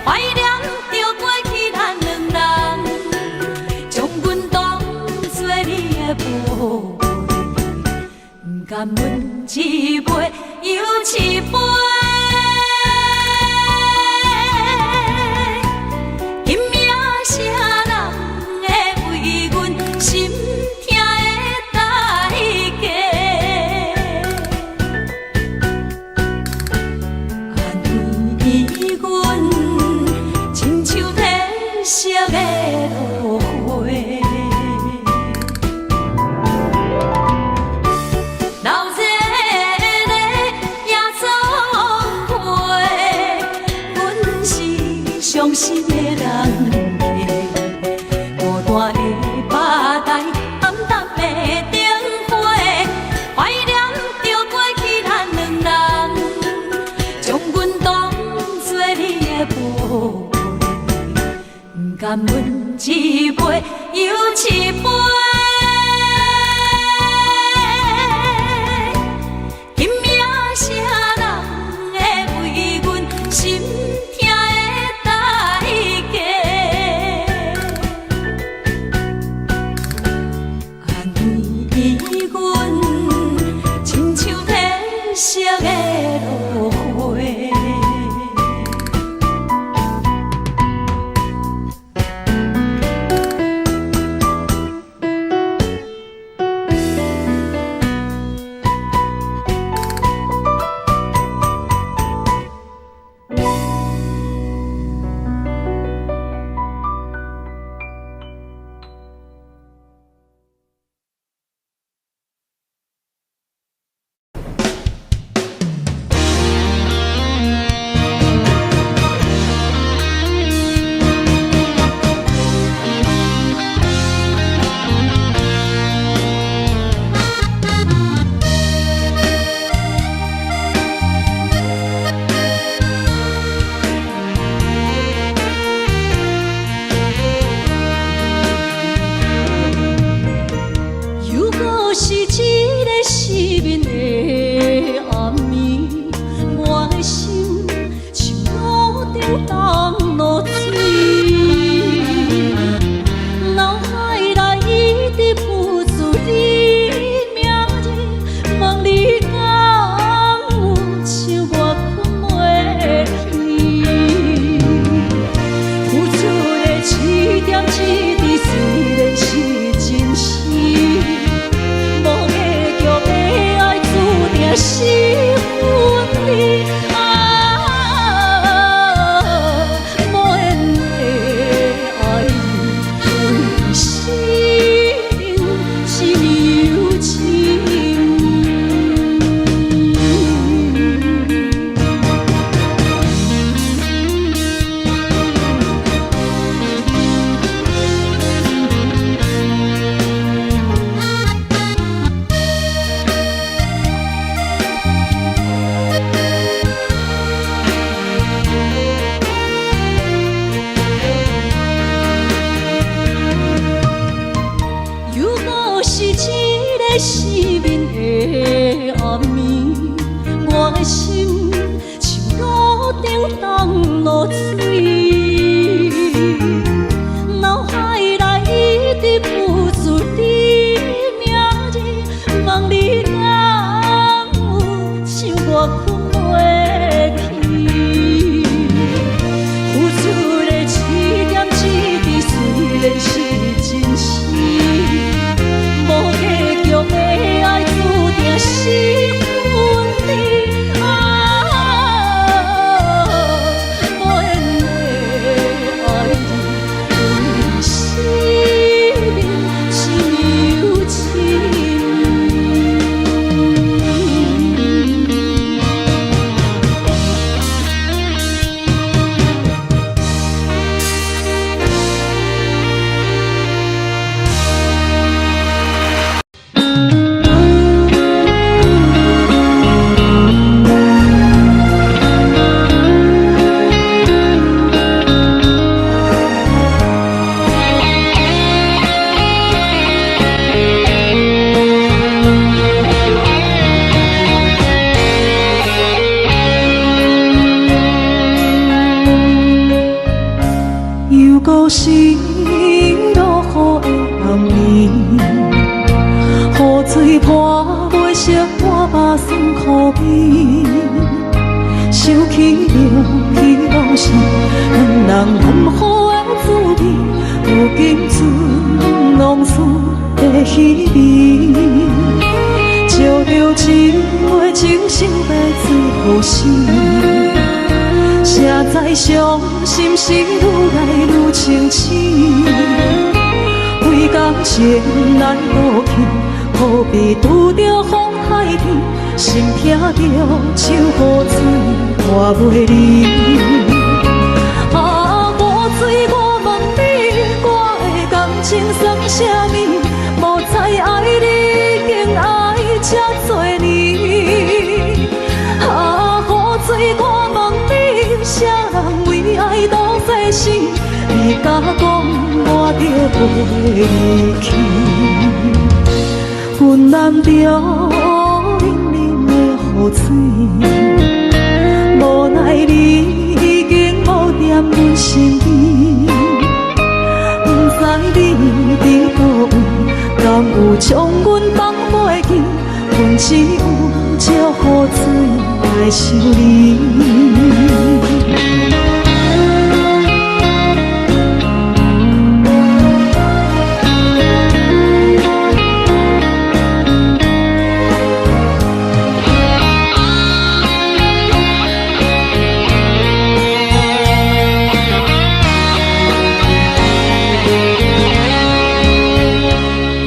怀念着过去咱两人，将阮当作你的宝贝，不甘阮一杯又一杯。今夜啥人会为阮心？惜的落花，老热的夜总会，阮是伤心的人，孤单的吧台，暗淡的灯花，怀念。难问一杯又一杯。今夜啥人会为阮心痛的代价？安慰阮，亲像褪色的落花。心落雨的暗暝，雨水泼袂湿我目酸苦味。想起着彼拢是咱人暗好的滋味，如今存拢输的稀微。照着一月情深白最好心。谁知伤心事愈来愈清醒，为感情难渡去，何必拄着风海天，心痛着手雨水拖袂离。啊，雨水，我问你，我的感情算啥物？无再爱你，竟爱这多年。啊，雨水，我问你。啥人为爱都费心？你甲讲飞去。阮揽着冷冷的雨水，无奈你已经无踮阮身边。不知你伫倒位，敢有将阮放袂记？阮只有借雨水来想你。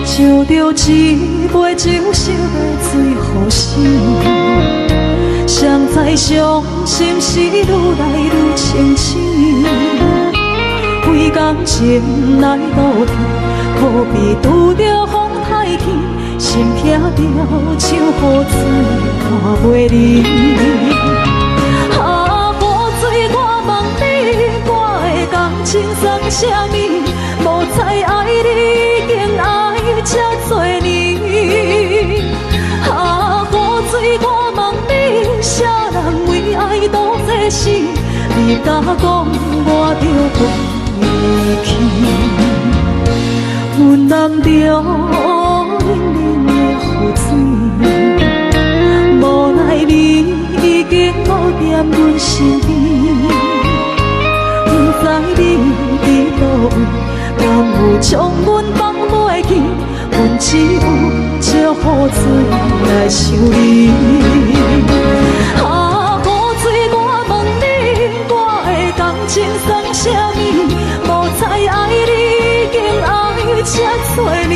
烧着一杯酒，烧的醉乎醒，谁知伤心事愈来愈清醒。几工前来倒天，可比拄着风太轻，心痛着像雨水看袂离。啊，雨水，我问你，我的感情算啥物？无再爱你，已经爱这多年。啊，雨水，我问你，啥人为爱赌这死？你甲讲我着飞去，阮揽着冷冷的雨水，无奈你已经无踮阮身边。不知你伫倒位，敢有将阮放袂记？阮只有借雨水来想你。啊，雨水，我问你，我的感情算啥物？无再爱你，已经爱这多年。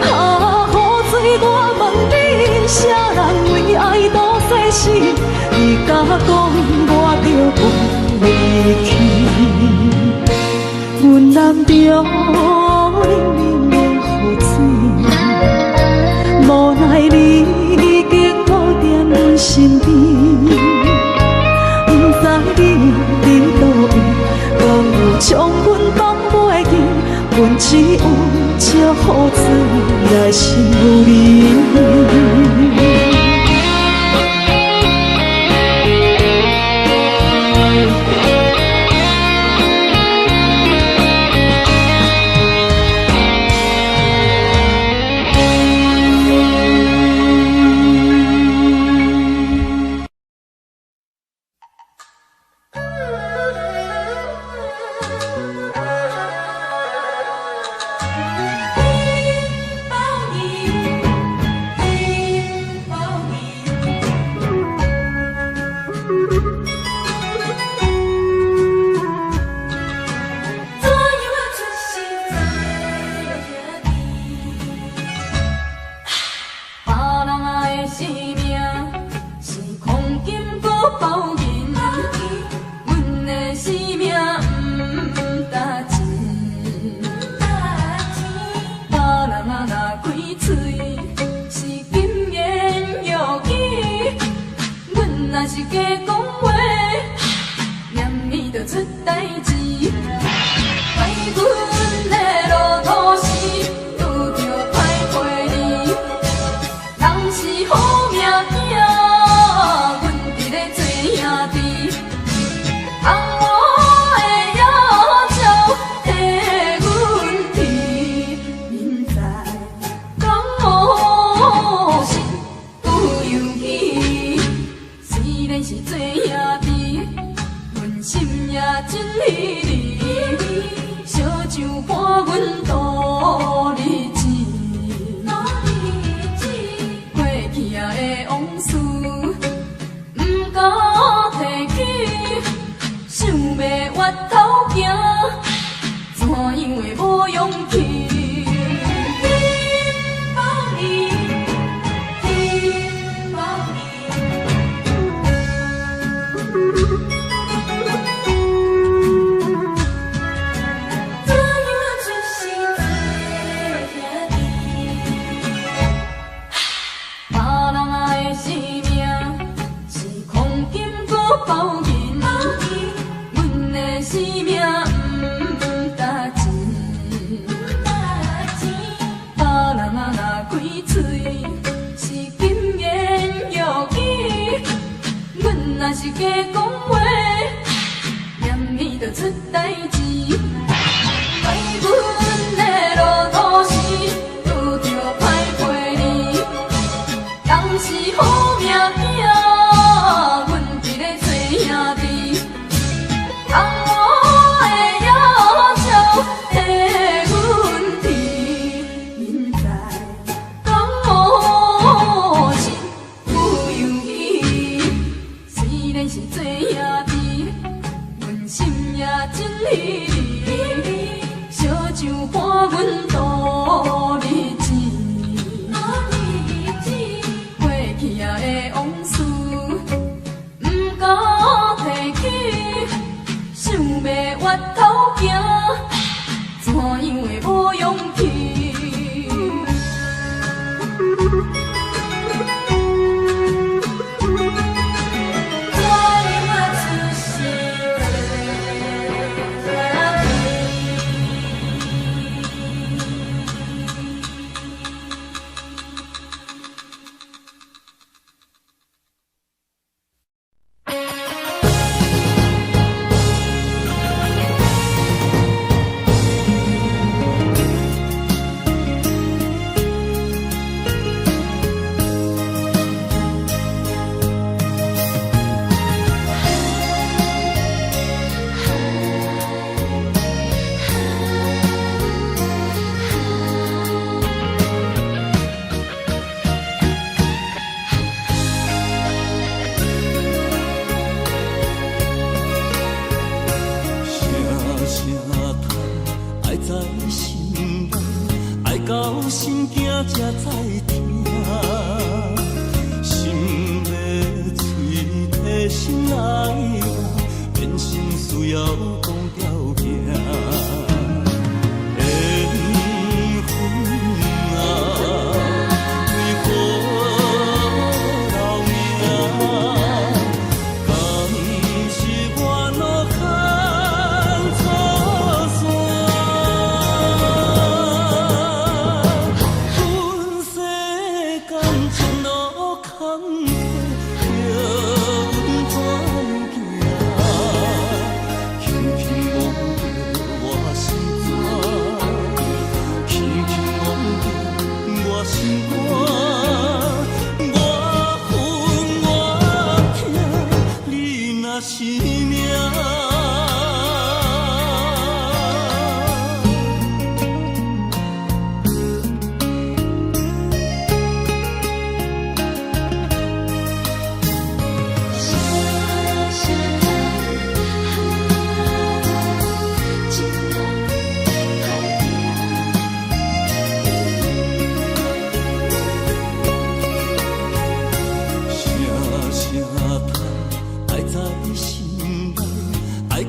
啊，雨水，我问你，啥人为爱赌世事？你甲讲我着飞去，阮揽着冷冷的雨水，无奈你已经无踮阮身边。不知你伫倒位，敢有将阮放袂记？阮只有借雨水来想你。是假讲话，念你就出代志。怪阮的路途时，拄着歹陪你，当时好命囝，阮伫咧做兄弟，当我的要求替阮提，现在讲无情不由伊，虽然是做兄弟，阮心也真稀离，小酒伴阮度日子，过去啊的往事，不敢提起，想要越头行，怎样会无勇气？心惊才知听，心要嘴替心爱我，变心需要讲条件。缘分啊，为何留名？敢是我脑牵错线？前路坎坷，叫阮怎行？轻轻摸着我心肝，轻轻摸着我心肝，我恨我痛，你若是命。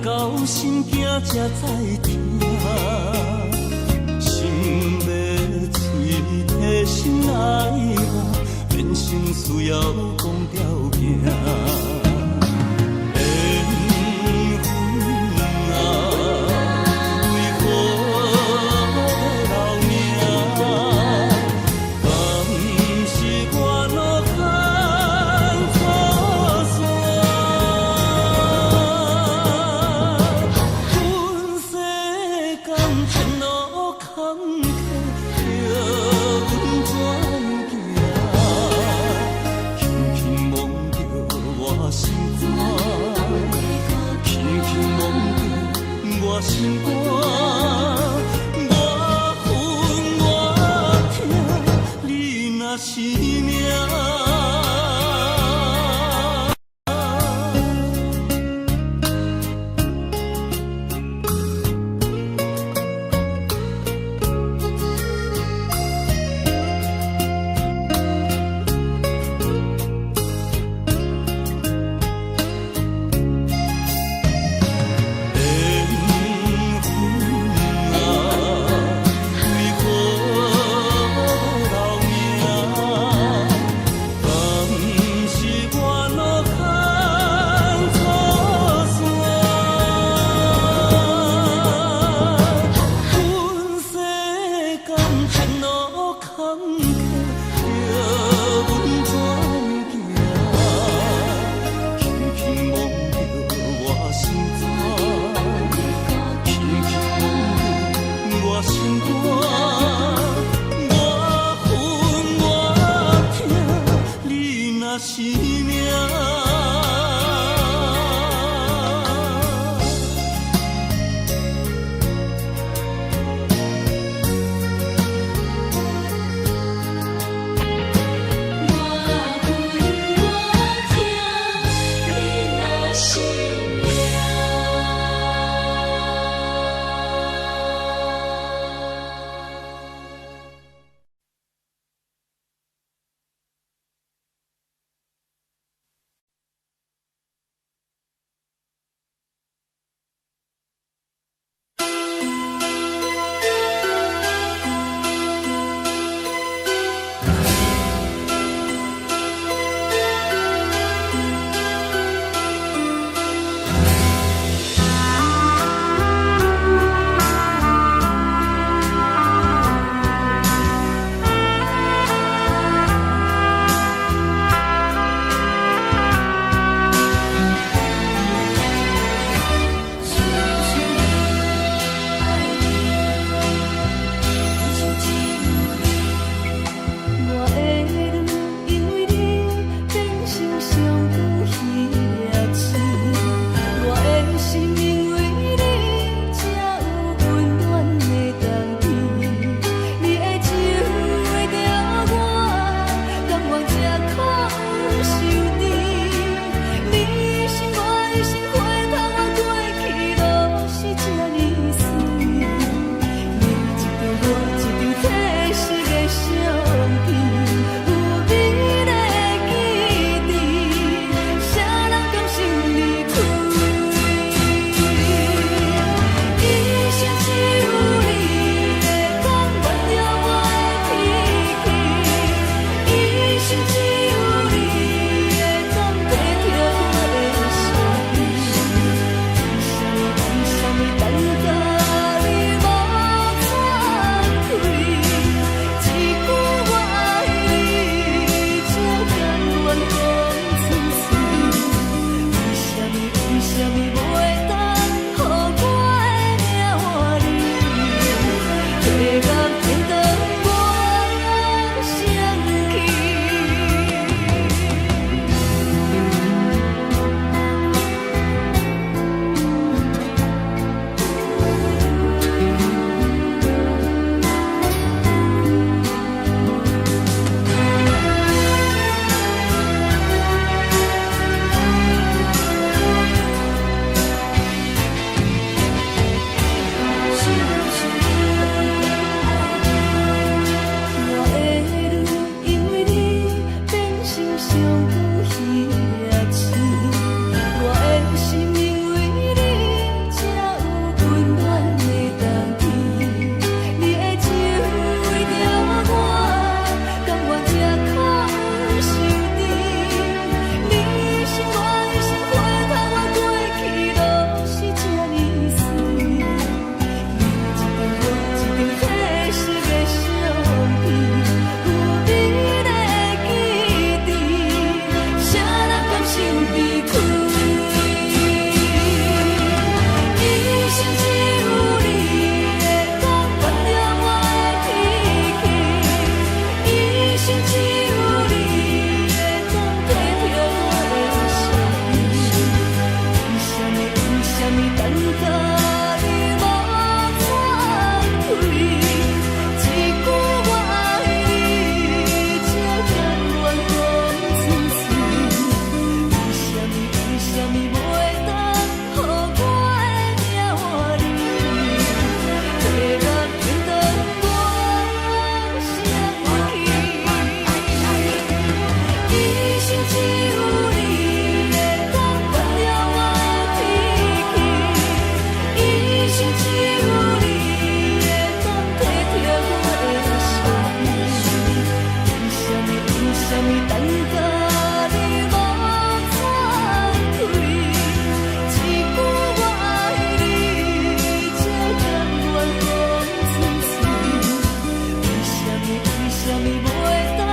到心惊才知听，心要嘴替心爱我，变成需要讲条件。心肝，我恨我痛，你若是命。生命。什么袂当，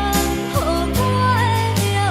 予我的命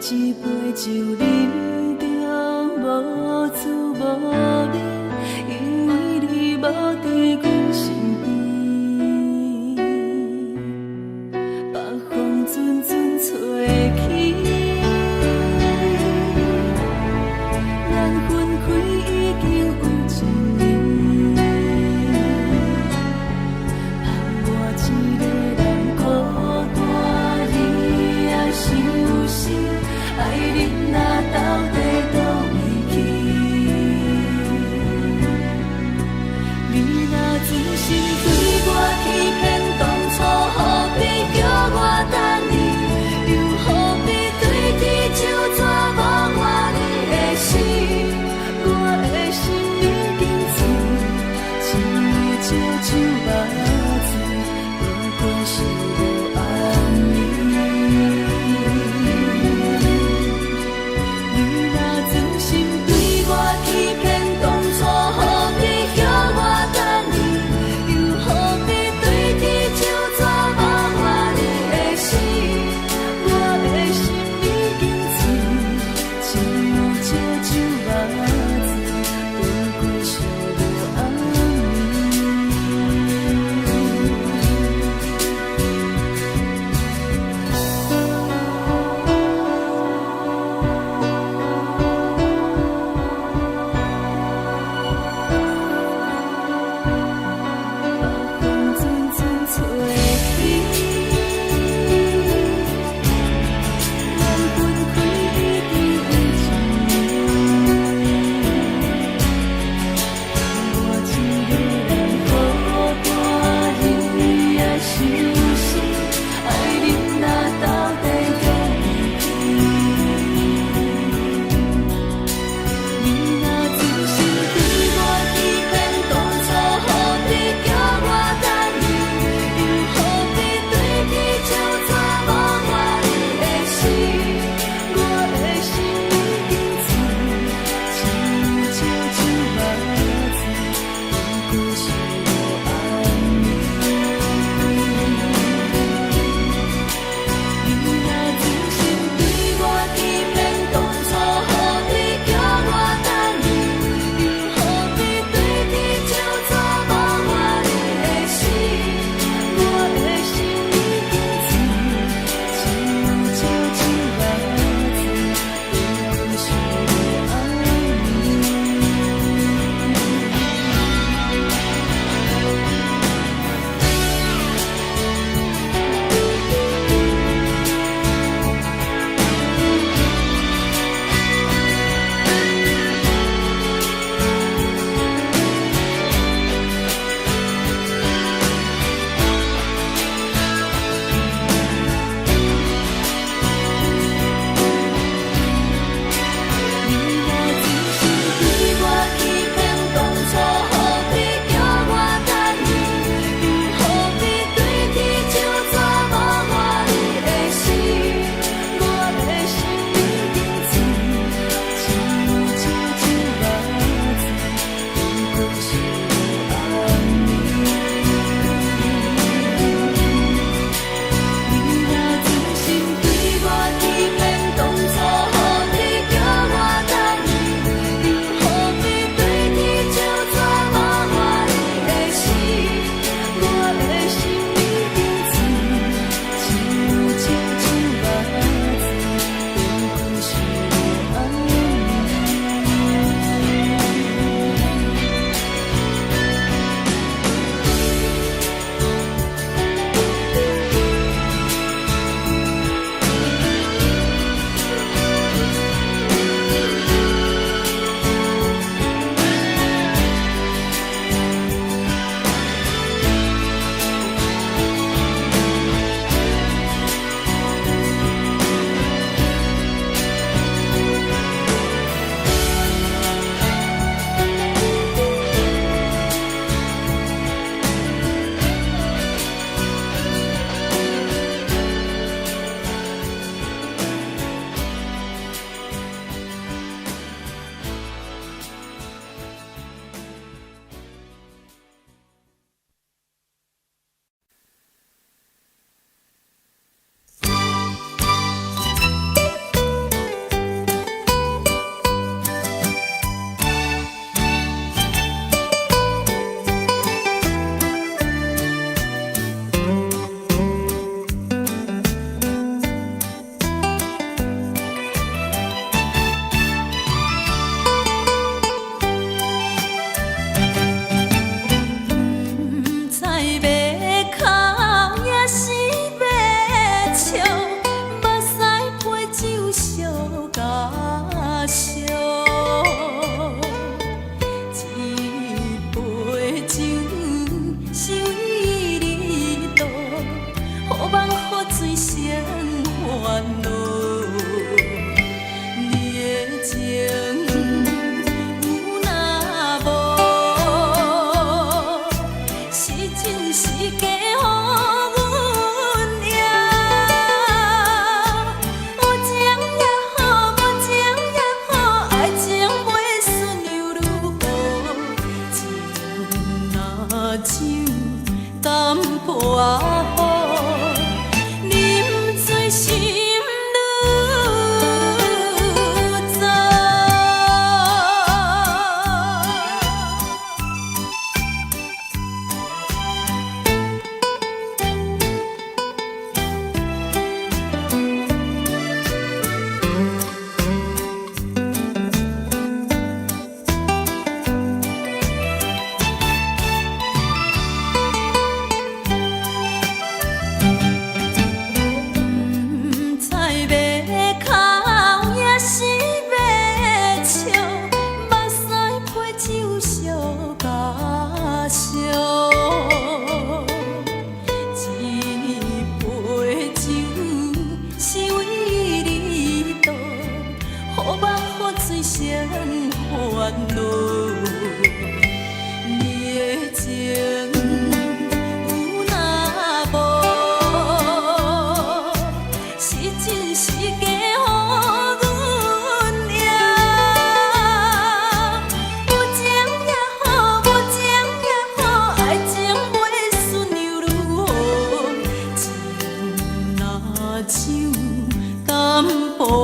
一杯酒饮着无滋无味，因为你无伫阮身边。北风阵阵吹起，咱分开已经有一年。盼我一个人孤单，你也伤心，爱你若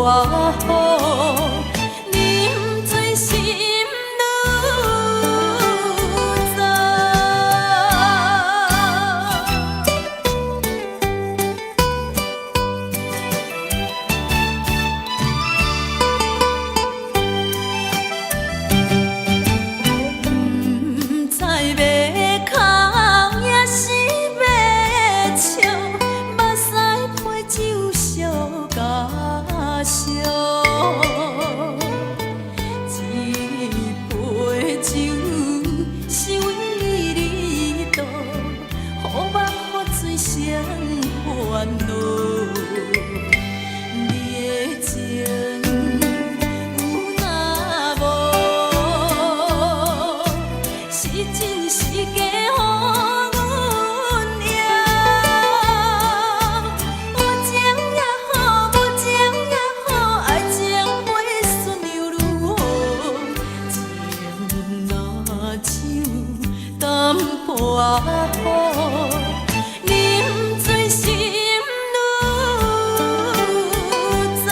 雨，饮醉心愈糟。不知要哭也是要笑，目屎配酒烧甲烧。一杯酒是为你度，予梦予醉双烦恼。你的情有若无，是真是假予阮赢。有情也好，无情也好，爱情会顺流愈好。情若酒淡薄仔好，饮醉心愈糟。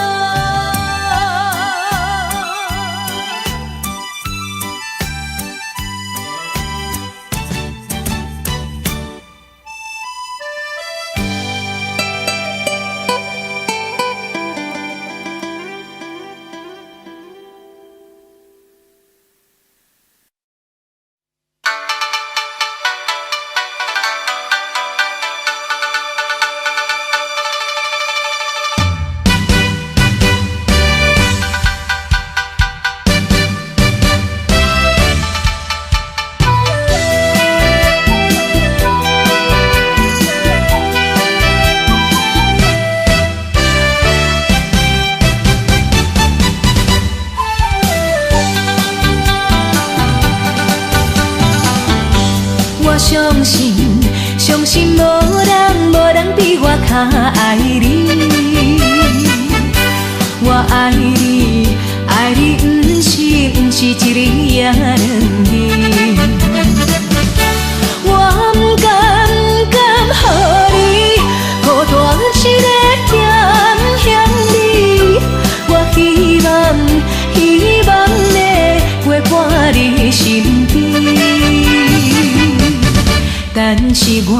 我相信，相信无人比我较爱你。我爱你，爱你不是一日也两日。我不甘予你孤单一个惦想你。我希望能陪伴你身边。但是我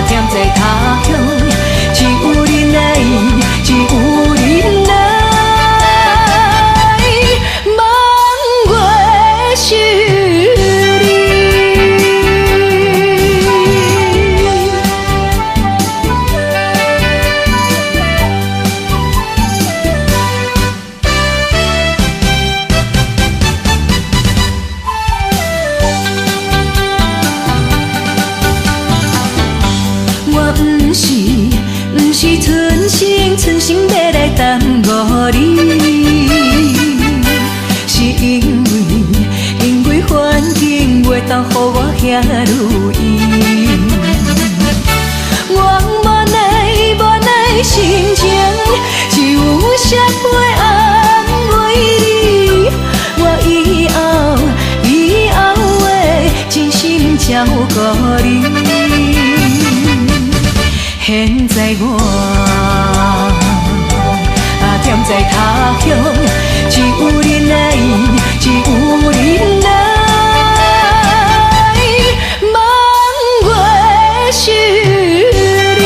踮在他乡，只有你来，只有你来，望月是你。不是存心要来耽误你，是因为环境袂当予我遐如意。我无奈心情，只有谁会安慰你？我以后会真心照顾你。现在我踮在他乡，只有你来，只有你来，望月是你。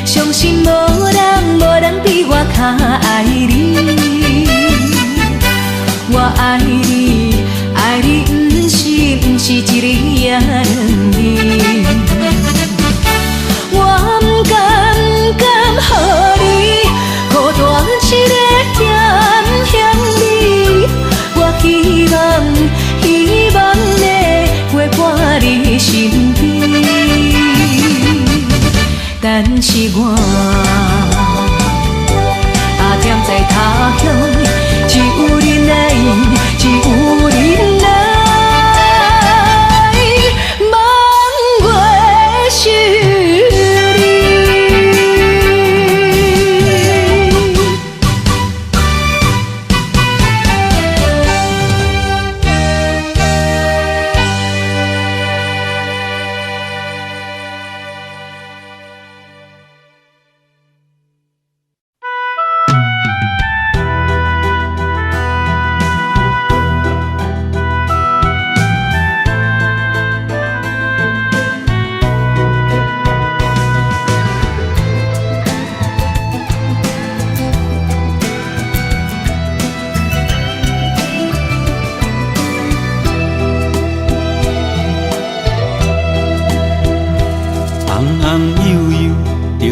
相信无人比我较爱你。我爱你，爱你不是一日也两日。我不甘予你孤单一个惦想你。我希望能陪伴你身边。但是我踮在他乡，只有恁来，只有恁来，望月想你。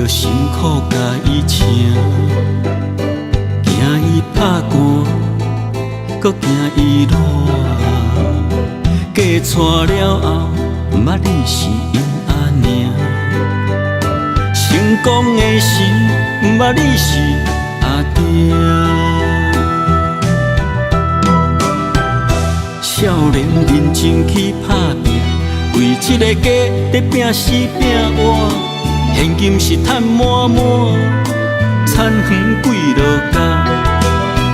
辛苦甲伊请，惊伊拍寒，搁惊伊热。嫁娶了后，毋捌你是因阿娘。成功的时，毋捌你是阿爹。少年认真去打拼，为这个家在拼死拼活。现金是赚满满，田园几落家。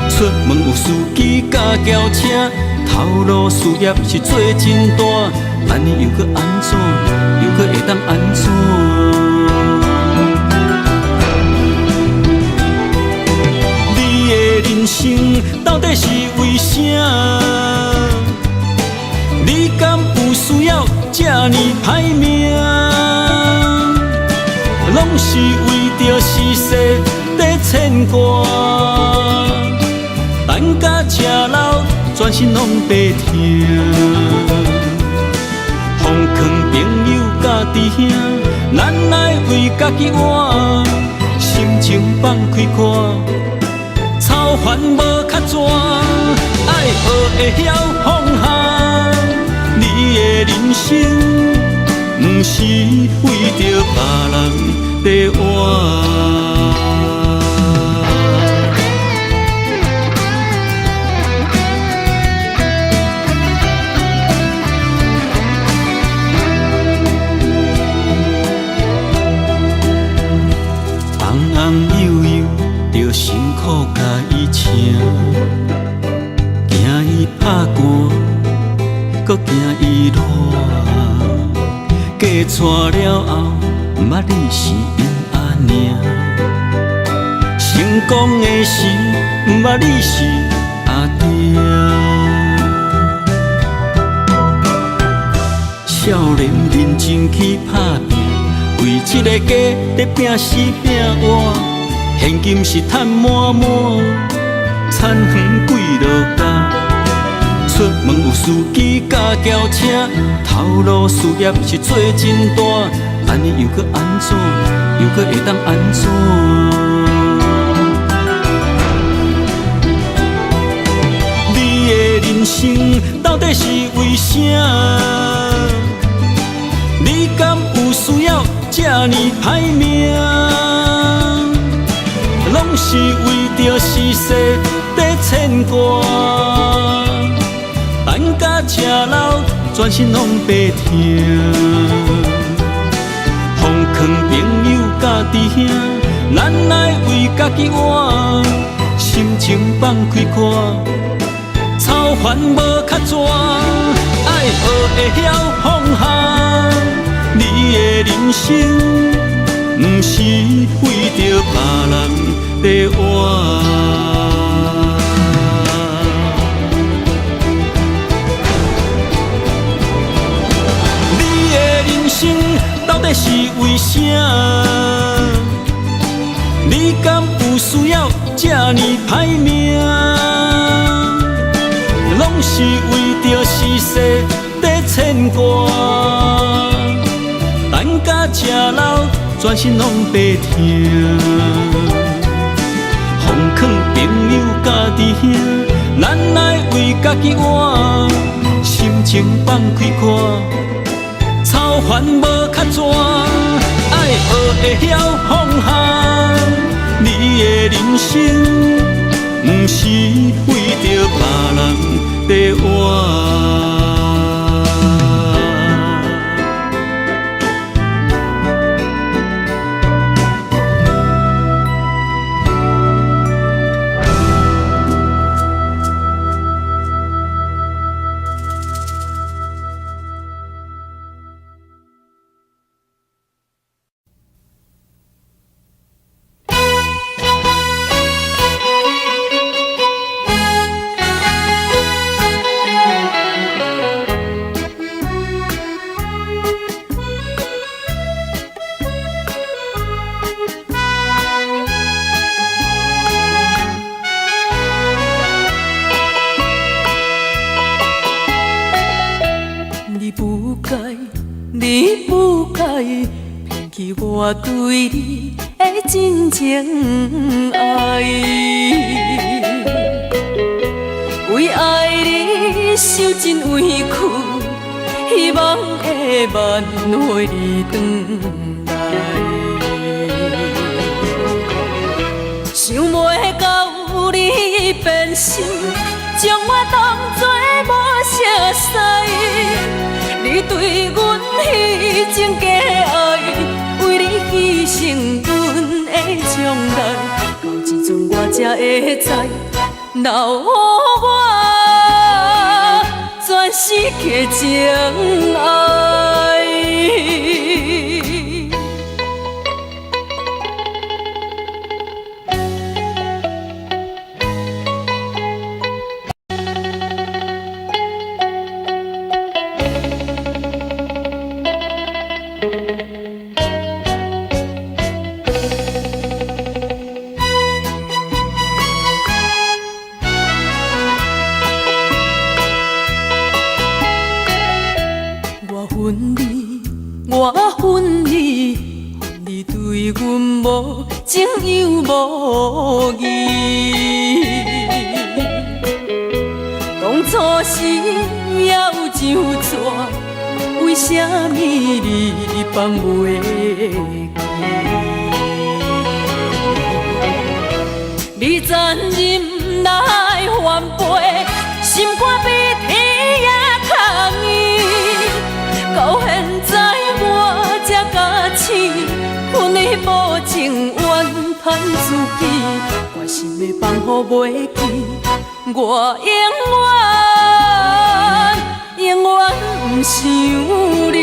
出门有司机甲轿车，头路事业是做真大。安尼又搁安怎？又搁会当安怎？你的人生到底是为啥？你敢有需要这呢歹命？拢是为着世事在牵挂，等甲吃老，全身拢白疼。奉劝朋友甲弟兄，咱来为家己活，心情放开看，操烦无较绝，爱学会晓放下。你的人生。不是为着别人在活。红红幼幼，着辛苦甲伊请，惊伊拍寒，搁惊伊热。嫁娶了后，毋捌你是因阿娘。成功的时，毋捌你是阿爹。少年认真去打拼，为这个家在拼死拼活。现金是赚满满，田园几落家。出门有司机甲轿车，头路事业是做真大。安尼又搁安怎？又搁会当安怎？你的人生到底是为啥？你敢有需要这呢歹命？拢是为着世事在牵挂。等甲吃老，全身拢白疼。奉劝朋友甲弟兄，咱来为家己活，心情放开看，操烦无较绝，爱学会晓放下。你的人生，不是为着别人在活。到底是为啥？你敢有需要这呢歹命？拢是为着世事在牵挂，等甲吃老，全身拢白疼。奉劝朋友甲弟兄，咱来为家己活，心情放开看。操烦无较绝，爱学会晓放下。你的人生，不是为着别人在活。你不该骗去我对你的真情爱，为爱你受尽委屈，希望会挽回你回来。想袂到你变心，将我当作无熟悉。你对阮迄种假爱，为你牺牲阮的将来，到这阵我才会知，留予我全世界情爱。我恨你，恨你对阮无情又无义。当初时要怎为什么你放袂记？你残忍来反背，心肝比天也较硬。到现在我才假醒，阮的无情怨叹自己，我心的放乎袂记，我永远不想你。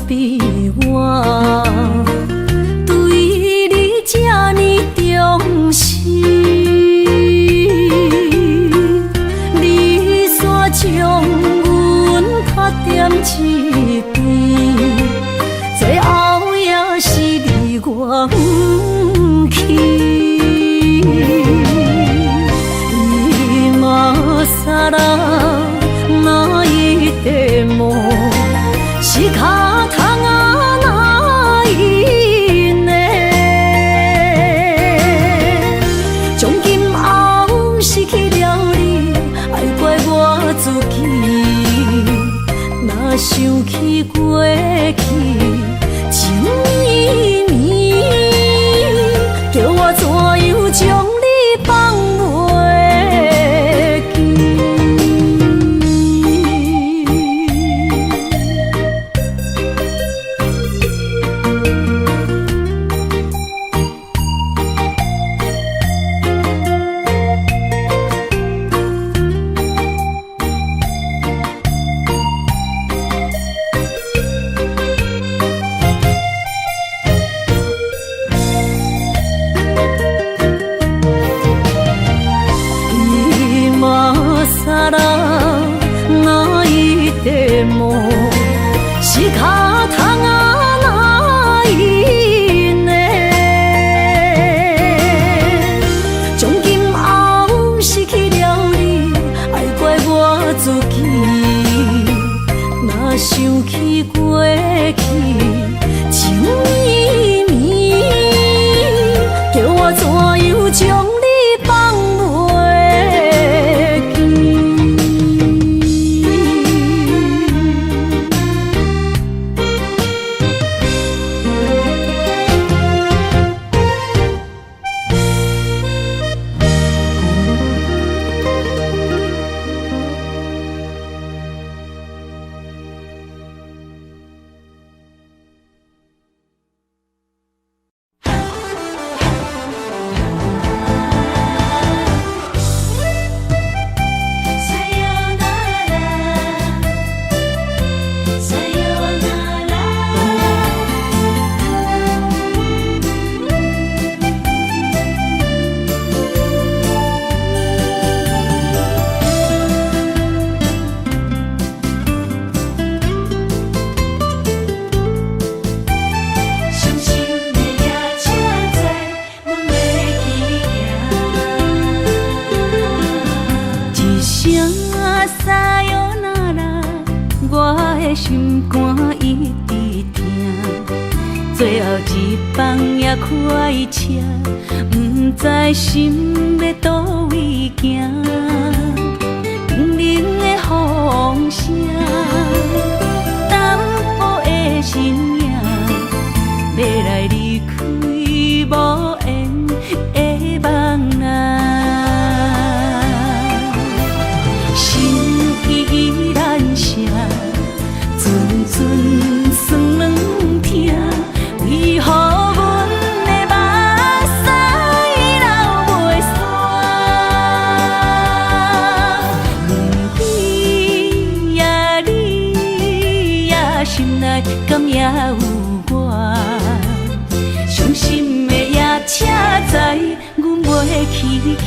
比我对你这呢重视，你煞将阮拍点一边，最后也是离我不去。今啦，那一地梦是脚痛啊，那一呢？从今后失去了你，爱怪我自己。若想起过去情绵绵，叫我怎样将你放袂？是脚痛啊，那一呢？从今后失去了你，爱怪我自己。若想起过去情绵绵，叫我怎样将你放袂记？心肝一直疼，最后一放也开车，不知心要倒位行。冷冷的风声，淡薄的身影，要来离开无缘的梦啊，心依然声。阵阵酸软疼，为何阮的目屎流袂煞？问你呀，你呀，心内敢也有我？伤心的夜车载，阮袂去行。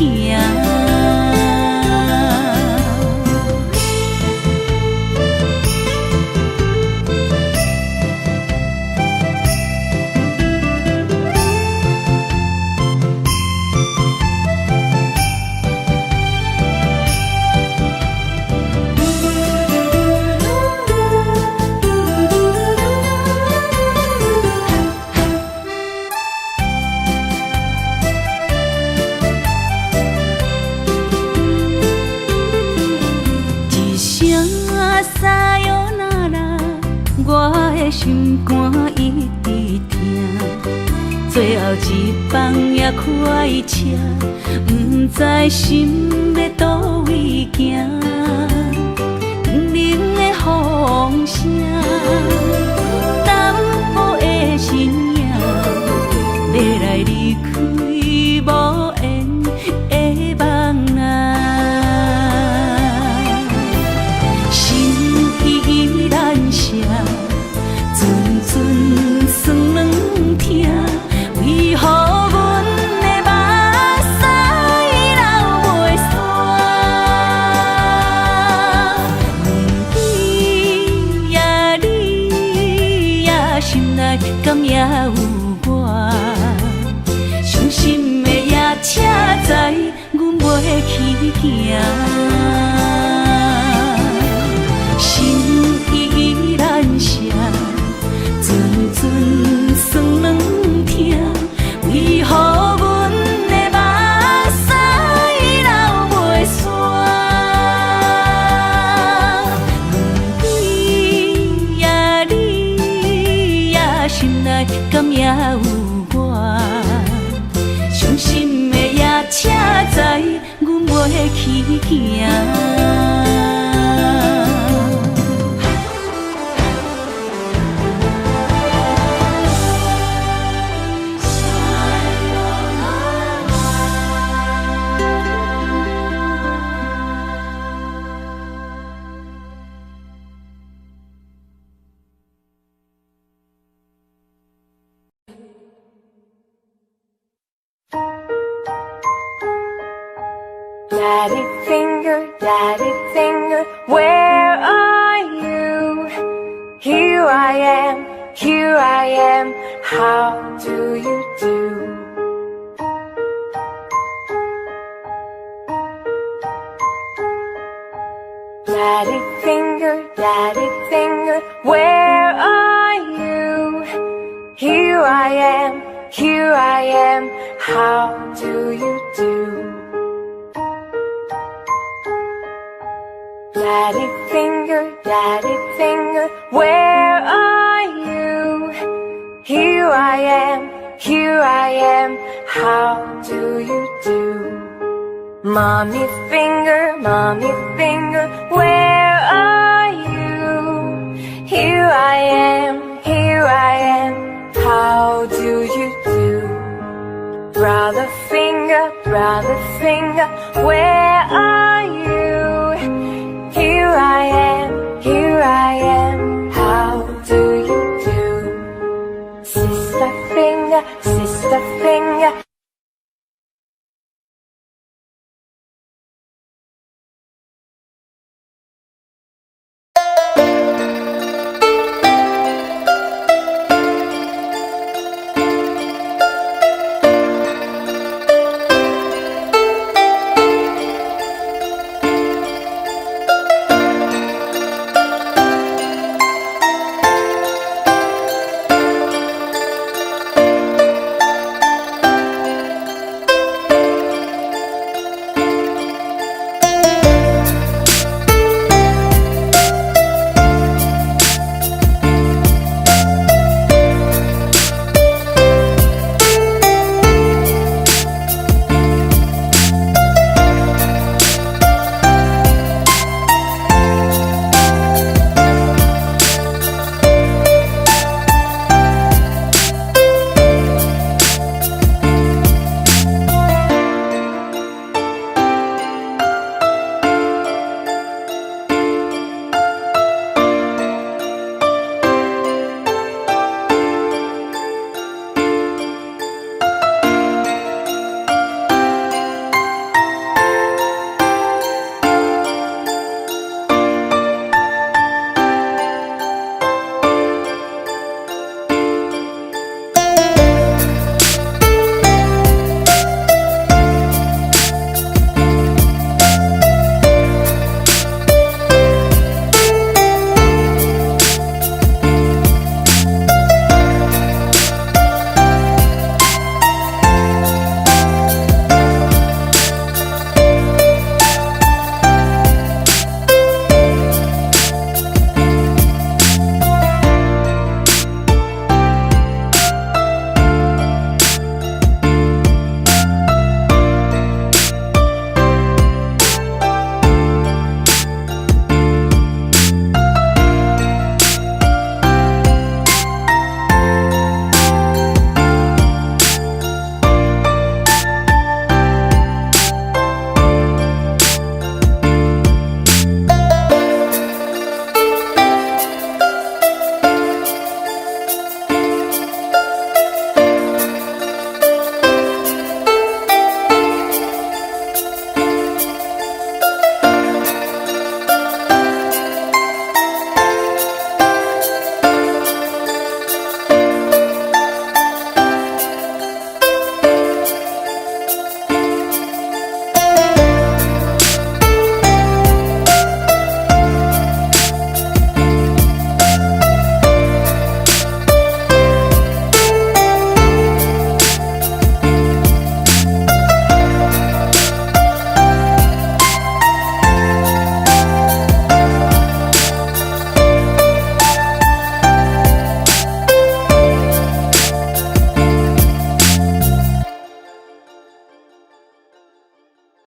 心肝一直疼，最后一放也开车，不知心要倒位行。冷冷的风声，淡薄的身影，要来离开无缘的梦啊，心依然声。有我，伤心的夜车载阮袂去行，心依然舍，阵阵酸软疼，为何阮的目屎流袂煞？你呀你呀，心内敢也有我？伤心的夜车载，阮袂去行。Daddy finger, where are you? Here I am, how do you do? Daddy finger, where are you? Here I am, how do you do? Daddy finger, where are you? Here I am, how do you do? Mommy finger, where are you? Here I am, how do you do? Brother finger, where are you?